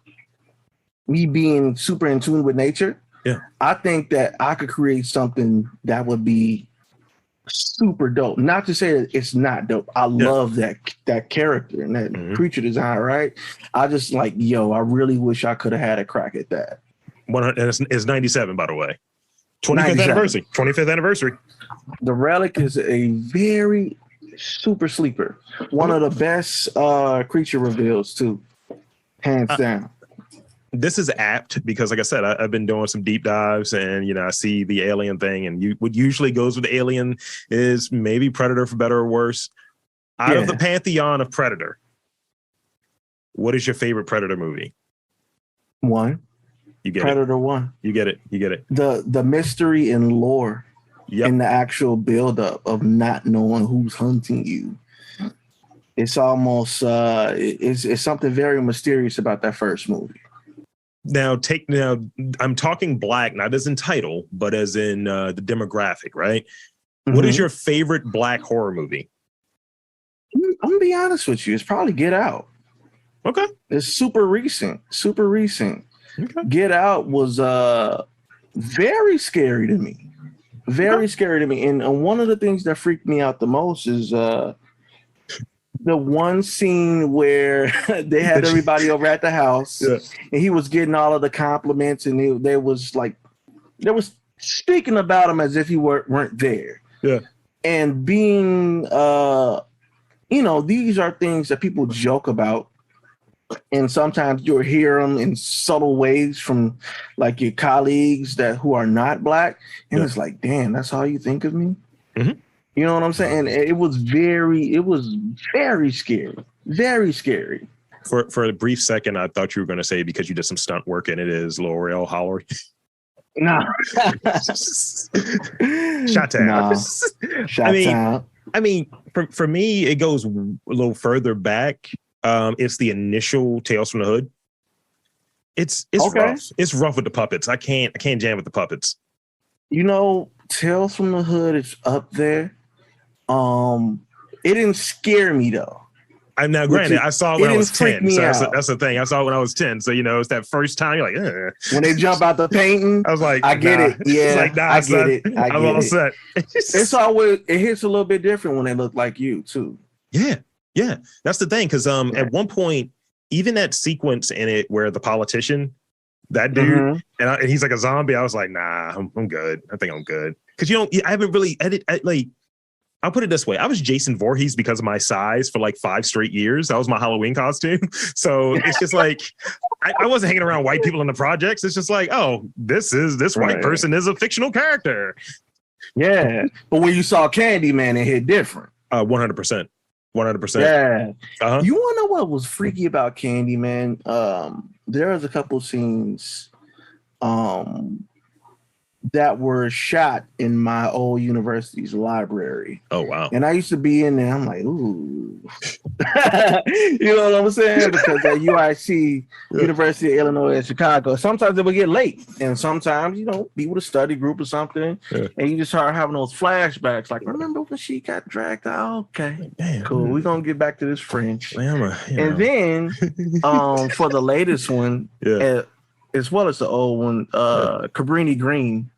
me being super in tune with nature, I think that I could create something that would be super dope. Not to say that it's not dope. I love that character and that creature design, right? I just like, I really wish I could have had a crack at that.
It's 97, by the way. 25th anniversary.
The Relic is a very super sleeper. One of the best creature reveals too, hands down.
This is apt because, like I said, I've been doing some deep dives, and I see the alien thing, and what usually goes with the alien is maybe Predator for better or worse. Out of the pantheon of Predator, what is your favorite Predator movie?
One.
You get
Predator
it.
1.
You get it.
The mystery and lore and the actual buildup of not knowing who's hunting you. It's almost it's something very mysterious about that first movie.
Now, I'm talking black, not as in title, but as in the demographic, right? What is your favorite black horror movie?
I'm gonna be honest with you. It's probably Get Out.
Okay.
It's super recent.
Okay.
Get Out was very scary to me. Very scary to me. And one of the things that freaked me out the most is the one scene where they had everybody over at the house and he was getting all of the compliments and they was speaking about him as if he weren't there.
Yeah.
And being, these are things that people joke about. And sometimes you'll hear them in subtle ways from like your colleagues who are not Black. And it's like, damn, that's how you think of me?
Mm-hmm.
You know what I'm saying? And it was very scary. Very scary.
For a brief second, I thought you were going to say because you did some stunt work and it is L'Oreal Hollery.
No.
Shot down.
No. Shot down.
I mean, for me, it goes a little further back. It's the initial Tales from the Hood. It's rough. It's rough with the puppets. I can't jam with the puppets.
Tales from the Hood is up there. It didn't scare me though.
Now, granted, I saw it when I was 10. So that's the thing. I saw it when I was 10. So, it's that first time you're like, ugh.
When they jump out the painting,
I was like,
I get it. Yeah,
it's like, nah,
I get it.
I'm all set.
It hits a little bit different when they look like you too.
Yeah. Yeah. That's the thing. Because at one point, even that sequence in it where the politician, that dude, and he's like a zombie, I was like, nah, I'm good. I think I'm good. Because I haven't really I'll put it this way. I was Jason Voorhees because of my size for like 5 straight years. That was my Halloween costume. So it's just like, I wasn't hanging around white people in the projects. It's just like, oh, this white person is a fictional character.
Yeah. But when you saw Candyman, it hit different.
100%. 100%.
Yeah.
Uh-huh.
You want to know what was freaky about Candyman? There was a couple scenes that were shot in my old university's library.
Oh, wow.
And I used to be in there. I'm like, ooh. You know what I'm saying? Because at UIC, University of Illinois in Chicago, sometimes it would get late. And sometimes, be with a study group or something. Yeah. And you just start having those flashbacks. Like, remember when she got dragged out? Okay. Damn. Cool. We're going to get back to this French. And then for the latest one, as well as the old one, Cabrini Green,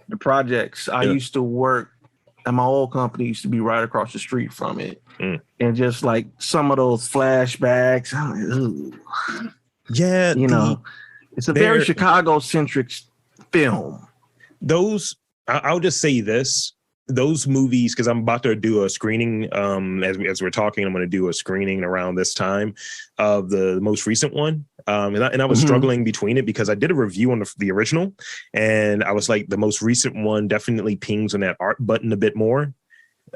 the projects, I used to work, and my old company used to be right across the street from it. And just like some of those flashbacks, I'm like, ooh.
Yeah.
It's a very Chicago-centric film.
I'll just say this. Those movies, because I'm about to do a screening, as we're talking, I'm going to do a screening around this time of the most recent one. And I was struggling between it because I did a review on the original, and I was like, the most recent one definitely pings on that art button a bit more.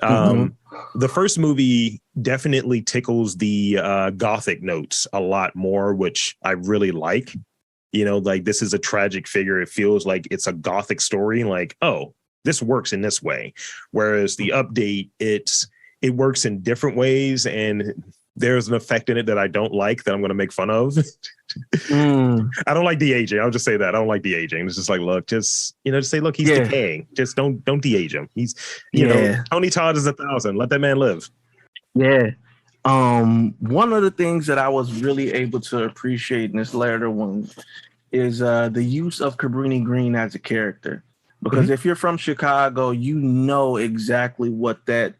The first movie definitely tickles the gothic notes a lot more, which I really like. Like, this is a tragic figure. It feels like it's a gothic story. Like, oh, this works in this way. Whereas the update, it works in different ways, and there's an effect in it that I don't like that I'm going to make fun of. I don't like de-aging. I'll just say that. I don't like de-aging. It's just like, look, just say, look, he's decaying. Just don't de-age him. He's, Tony Todd is 1,000. Let that man live.
Yeah. One of the things that I was really able to appreciate in this later one is the use of Cabrini Green as a character. Because if you're from Chicago, you know exactly what that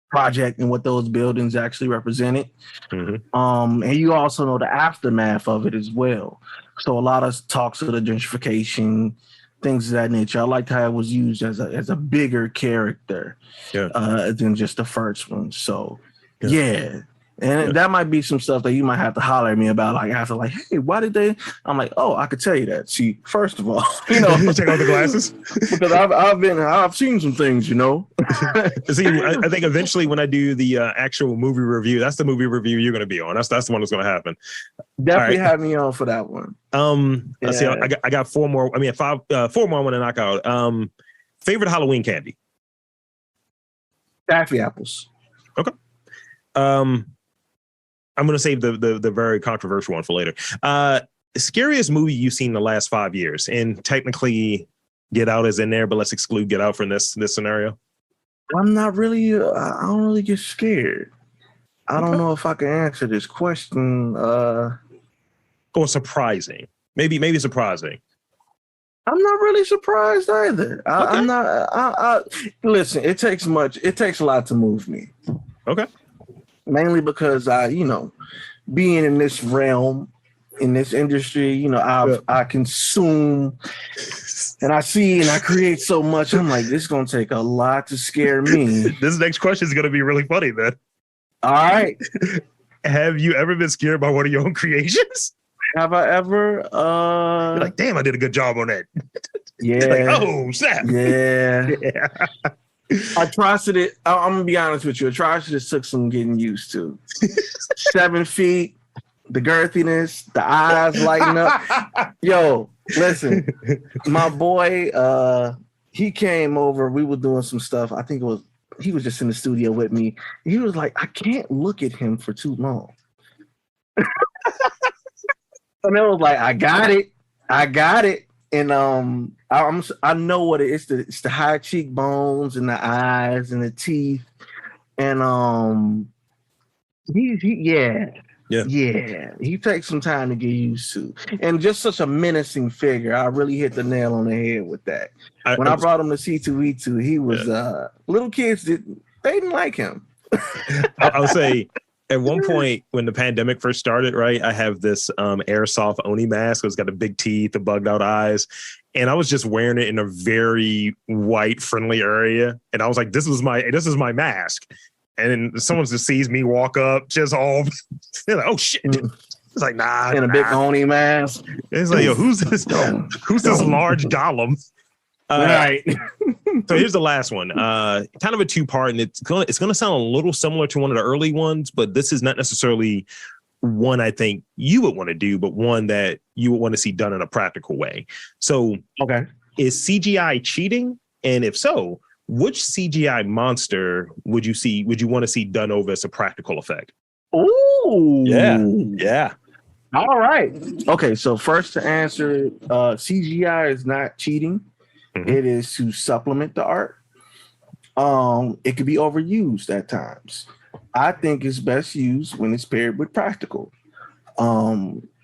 project and what those buildings actually represented. And you also know the aftermath of it as well. So a lot of talks of the gentrification, things of that nature. I liked how it was used as a bigger character than just the first one. So and that might be some stuff that you might have to holler at me about, like after, like, hey, why did they? I'm like, oh, I could tell you that. See, first of all,
take off the glasses
because I've seen some things,
See, I think eventually when I do the actual movie review, that's the movie review you're going to be on. That's the one that's going to happen.
Definitely have me on for that one.
Let's see. I got 4 more. I mean, 4 more I want to knock out. Favorite Halloween candy?
Taffy apples.
Okay. I'm going to save the very controversial one for later. Scariest movie you've seen in the last 5 years, and technically Get Out is in there, but let's exclude Get Out from this scenario.
I'm not really. I don't really get scared. I don't know if I can answer this question.
Or surprising. maybe surprising.
I'm not really surprised either.
Okay.
I'm not. Listen, it takes a lot to move me.
Okay.
Mainly because being in this realm, in this industry, I consume and I see and I create so much. I'm like, this is gonna take a lot to scare me.
This next question is gonna be really funny, then.
All right.
Have you ever been scared by one of your own creations?
Have I ever?
You're like, damn, I did a good job on that.
Yeah.
Like, oh, snap.
Yeah. Atrocity. I'm gonna be honest with you. Atrocity took some getting used to. 7 feet, the girthiness, the eyes lighting up. Yo, listen, my boy, he came over. We were doing some stuff. I think he was just in the studio with me. He was like, I can't look at him for too long. And I was like, I got it. And I know what it is. It's the high cheekbones and the eyes and the teeth. And he takes some time to get used to. And just such a menacing figure. I really hit the nail on the head with that. When I brought him to C2E2, he was little kids they didn't like him.
I'll say at one point when the pandemic first started, right, I have this airsoft Oni mask. It's got the big teeth, the bugged out eyes. And I was just wearing it in a very white friendly area. And I was like, this is my mask. And then someone just sees me walk up, just all, they're like, oh shit. It's like, nah.
In a big Oni mask.
It's like, yo, who's this? Who's this large golem?
Right.
So here's the last one. Kind of a two-part, and it's gonna sound a little similar to one of the early ones, but this is not necessarily one I think you would want to do, but one that you would want to see done in a practical way. So,
okay,
is CGI cheating? And if so, which CGI monster would you want to see done over as a practical effect?
Ooh,
yeah.
All right. Okay, so first to answer, CGI is not cheating. Mm-hmm. It is to supplement the art. It could be overused at times. I think it's best used when it's paired with practical.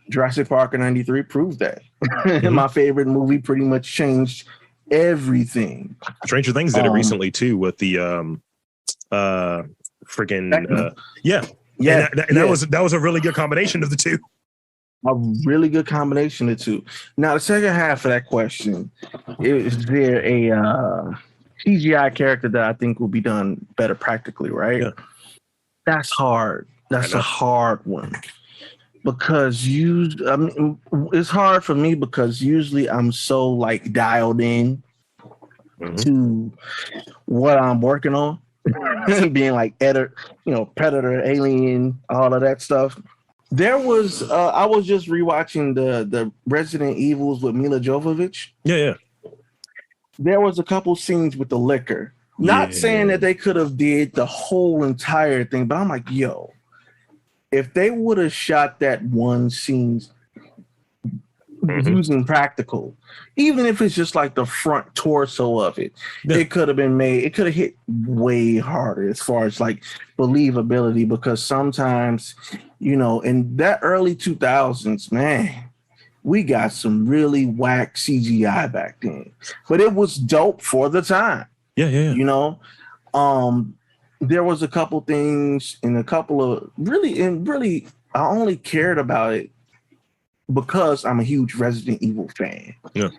Jurassic Park in '93 proved that. Mm-hmm. My favorite movie pretty much changed everything.
Stranger Things did it recently too with the freaking yeah. And that was a really good combination of the two.
A really good combination of the two. Now the second half of that question, is there a CGI character that I think will be done better practically, right? Yeah. That's hard. That's a hard one. Because it's hard for me because usually I'm so like dialed in to what I'm working on, being like editor, Predator, Alien, all of that stuff. There was I was just rewatching the Resident Evils with Mila Jovovich.
Yeah.
There was a couple scenes with the liquor. Not saying that they could have did the whole entire thing, but I'm like, yo, if they would have shot that one scene using practical, even if it's just like the front torso of it, it could have been made. It could have hit way harder as far as like believability, because sometimes, in that early 2000s, man, we got some really whack CGI back then, but it was dope for the time.
Yeah.
There was a couple things and a couple of really, I only cared about it because I'm a huge Resident Evil fan.
Yeah.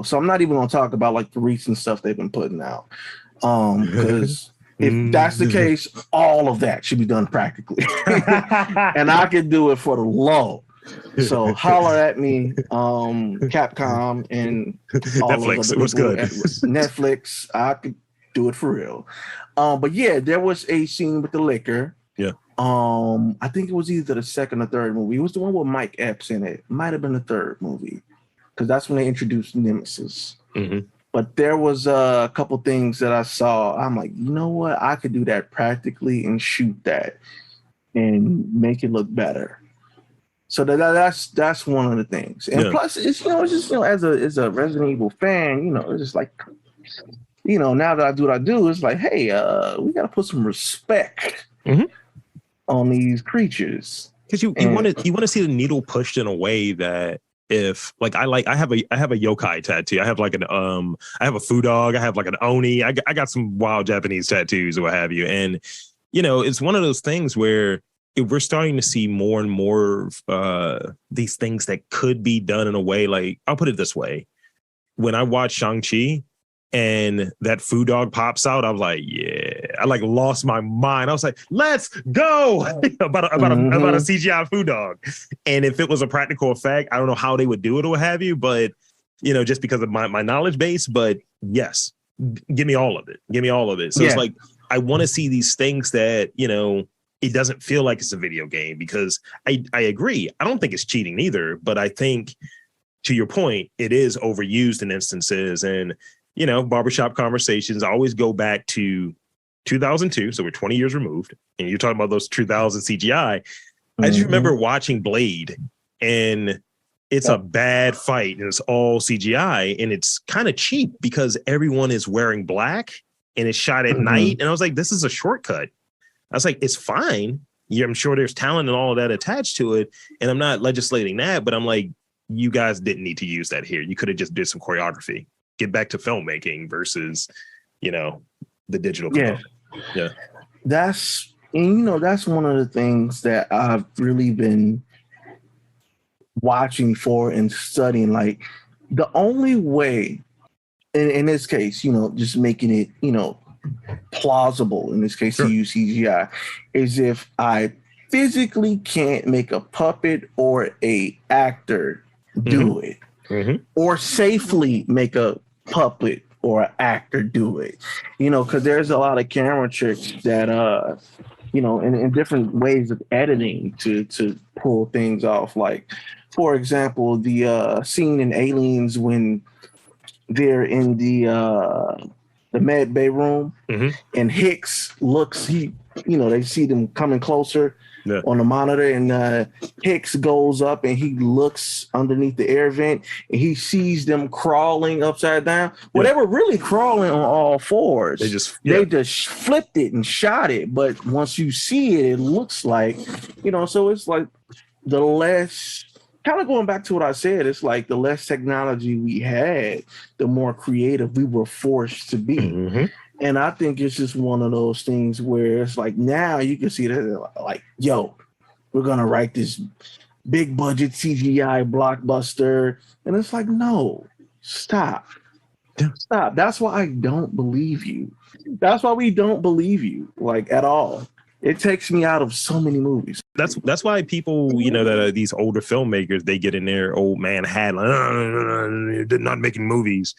So I'm not even going to talk about like the recent stuff they've been putting out. Because if that's the case, all of that should be done practically. And I could do it for the low. So holler at me, Capcom and all
Netflix. It was good.
Netflix, I could do it for real. But yeah, there was a scene with the liquor.
Yeah.
I think it was either the second or third movie. It was the one with Mike Epps in it. Might have been the third movie, because that's when they introduced Nemesis. Mm-hmm. But there was a couple things that I saw. I'm like, you know what? I could do that practically and shoot that and make it look better. So that's one of the things. And plus, it's just as a Resident Evil fan, it's just like, now that I do what I do, it's like, hey, we got to put some respect on these creatures,
because you want to see the needle pushed in a way that if like I have a yokai tattoo. I have like I have a foo dog. I have like an oni. I got some wild Japanese tattoos or what have you. And it's one of those things where if we're starting to see more and more these things that could be done in a way, like I'll put it this way: when I watch Shang-Chi and that foo dog pops out, I was like, yeah, I like lost my mind. I was like, let's go about a CGI foo dog. And if it was a practical effect, I don't know how they would do it or what have you, but just because of my knowledge base, but yes, give me all of it. Give me all of it. So it's like, I want to see these things that, it doesn't feel like it's a video game, because I agree. I don't think it's cheating either, but I think, to your point, it is overused in instances. And barbershop conversations always go back to 2002. So we're 20 years removed. And you're talking about those 2000 CGI. I just remember watching Blade, and it's a bad fight, and it's all CGI, and it's kind of cheap because everyone is wearing black and it's shot at night. And I was like, this is a shortcut. I was like, it's fine. Yeah, I'm sure there's talent and all of that attached to it. And I'm not legislating that, but I'm like, you guys didn't need to use that here. You could have just did some choreography. Get back to filmmaking versus, the digital component. Yeah.
That's one of the things that I've really been watching for and studying. Like, the only way, in this case, just making it, plausible in this case to use CGI, is if I physically can't make a puppet or a actor do it, or safely make a puppet or an actor do it, because there's a lot of camera tricks that in different ways of editing to pull things off. Like, for example, the scene in Aliens when they're in the med bay room, and Hicks looks, they see them coming closer on the monitor, and Hicks goes up and he looks underneath the air vent and he sees them crawling upside down. Well, they were really crawling on all fours. They just flipped it and shot it. But once you see it, it looks like, so it's like the less, kind of going back to what I said, it's like the less technology we had, the more creative we were forced to be. And I think it's just one of those things where it's like, now you can see that, like, yo, we're going to write this big budget CGI blockbuster. And it's like, no, stop. That's why I don't believe you. That's why we don't believe you, like, at all. It takes me out of so many movies.
That's why people, that are these older filmmakers, they get in their old man hat, like, they're not making movies.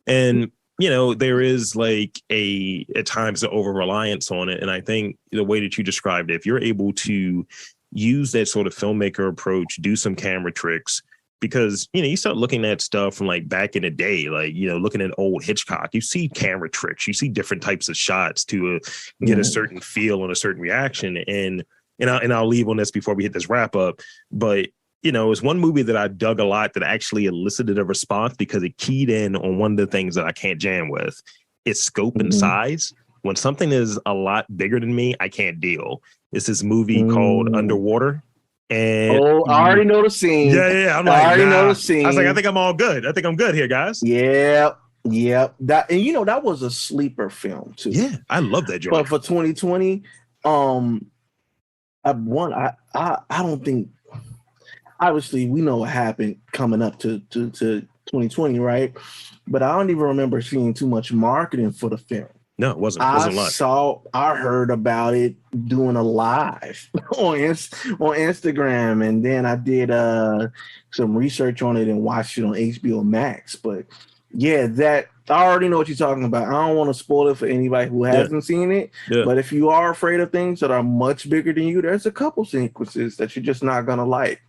And, there is like at times the over reliance on it. And I think the way that you described it, if you're able to use that sort of filmmaker approach, do some camera tricks, because, you start looking at stuff from like back in the day, like, looking at old Hitchcock, you see camera tricks, you see different types of shots to get a certain feel and a certain reaction. And I'll leave on this before we hit this wrap up. But, it's one movie that I dug a lot that actually elicited a response because it keyed in on one of the things that I can't jam with. It's scope and size. When something is a lot bigger than me, I can't deal. It's this movie called Underwater. And
I already know the scene.
Yeah. I'm like, I already know the scene. I was like, I think I'm all good. I think I'm good here, guys.
Yeah. That, and that was a sleeper film too.
Yeah, I love that joint.
But for 2020, I don't think. Obviously, we know what happened coming up to 2020, right? But I don't even remember seeing too much marketing for the film.
No, it wasn't.
I heard about it doing a live on Instagram, and then I did some research on it and watched it on HBO Max. But yeah, that I already know what you're talking about. I don't want to spoil it for anybody who hasn't seen it. Yeah. But if you are afraid of things that are much bigger than you, there's a couple sequences that you're just not gonna like.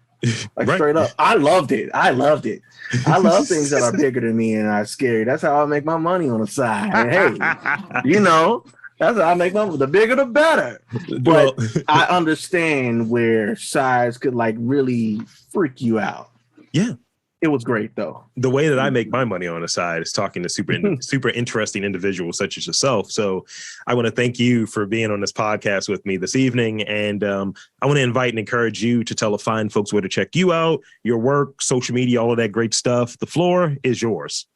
Like straight up. I loved it. I love things that are bigger than me and are scary. That's how I make my money on the side. And hey, that's how I make my money. The bigger the better. But I understand where size could like really freak you out.
Yeah.
It was great though.
The way that I make my money on the side is talking to super interesting individuals such as yourself. So I want to thank you for being on this podcast with me this evening. And I want to invite and encourage you to tell the fine folks where to check you out, your work, social media, all of that great stuff. The floor is yours.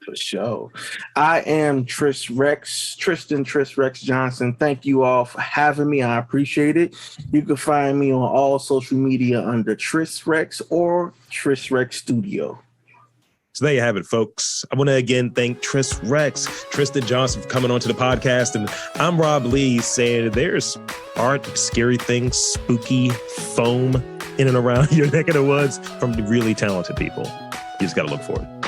For sure. I am TrisRex, Tristian TrisRex Johnson. Thank you all for having me. I appreciate it. You can find me on all social media under TrisRex or TrisRex Studio.
So there you have it, folks. I want to again thank TrisRex, Tristian Johnson, for coming onto the podcast. And I'm Rob Lee saying there's art, scary things, spooky foam in and around your neck of the woods from really talented people. You just got to look for it.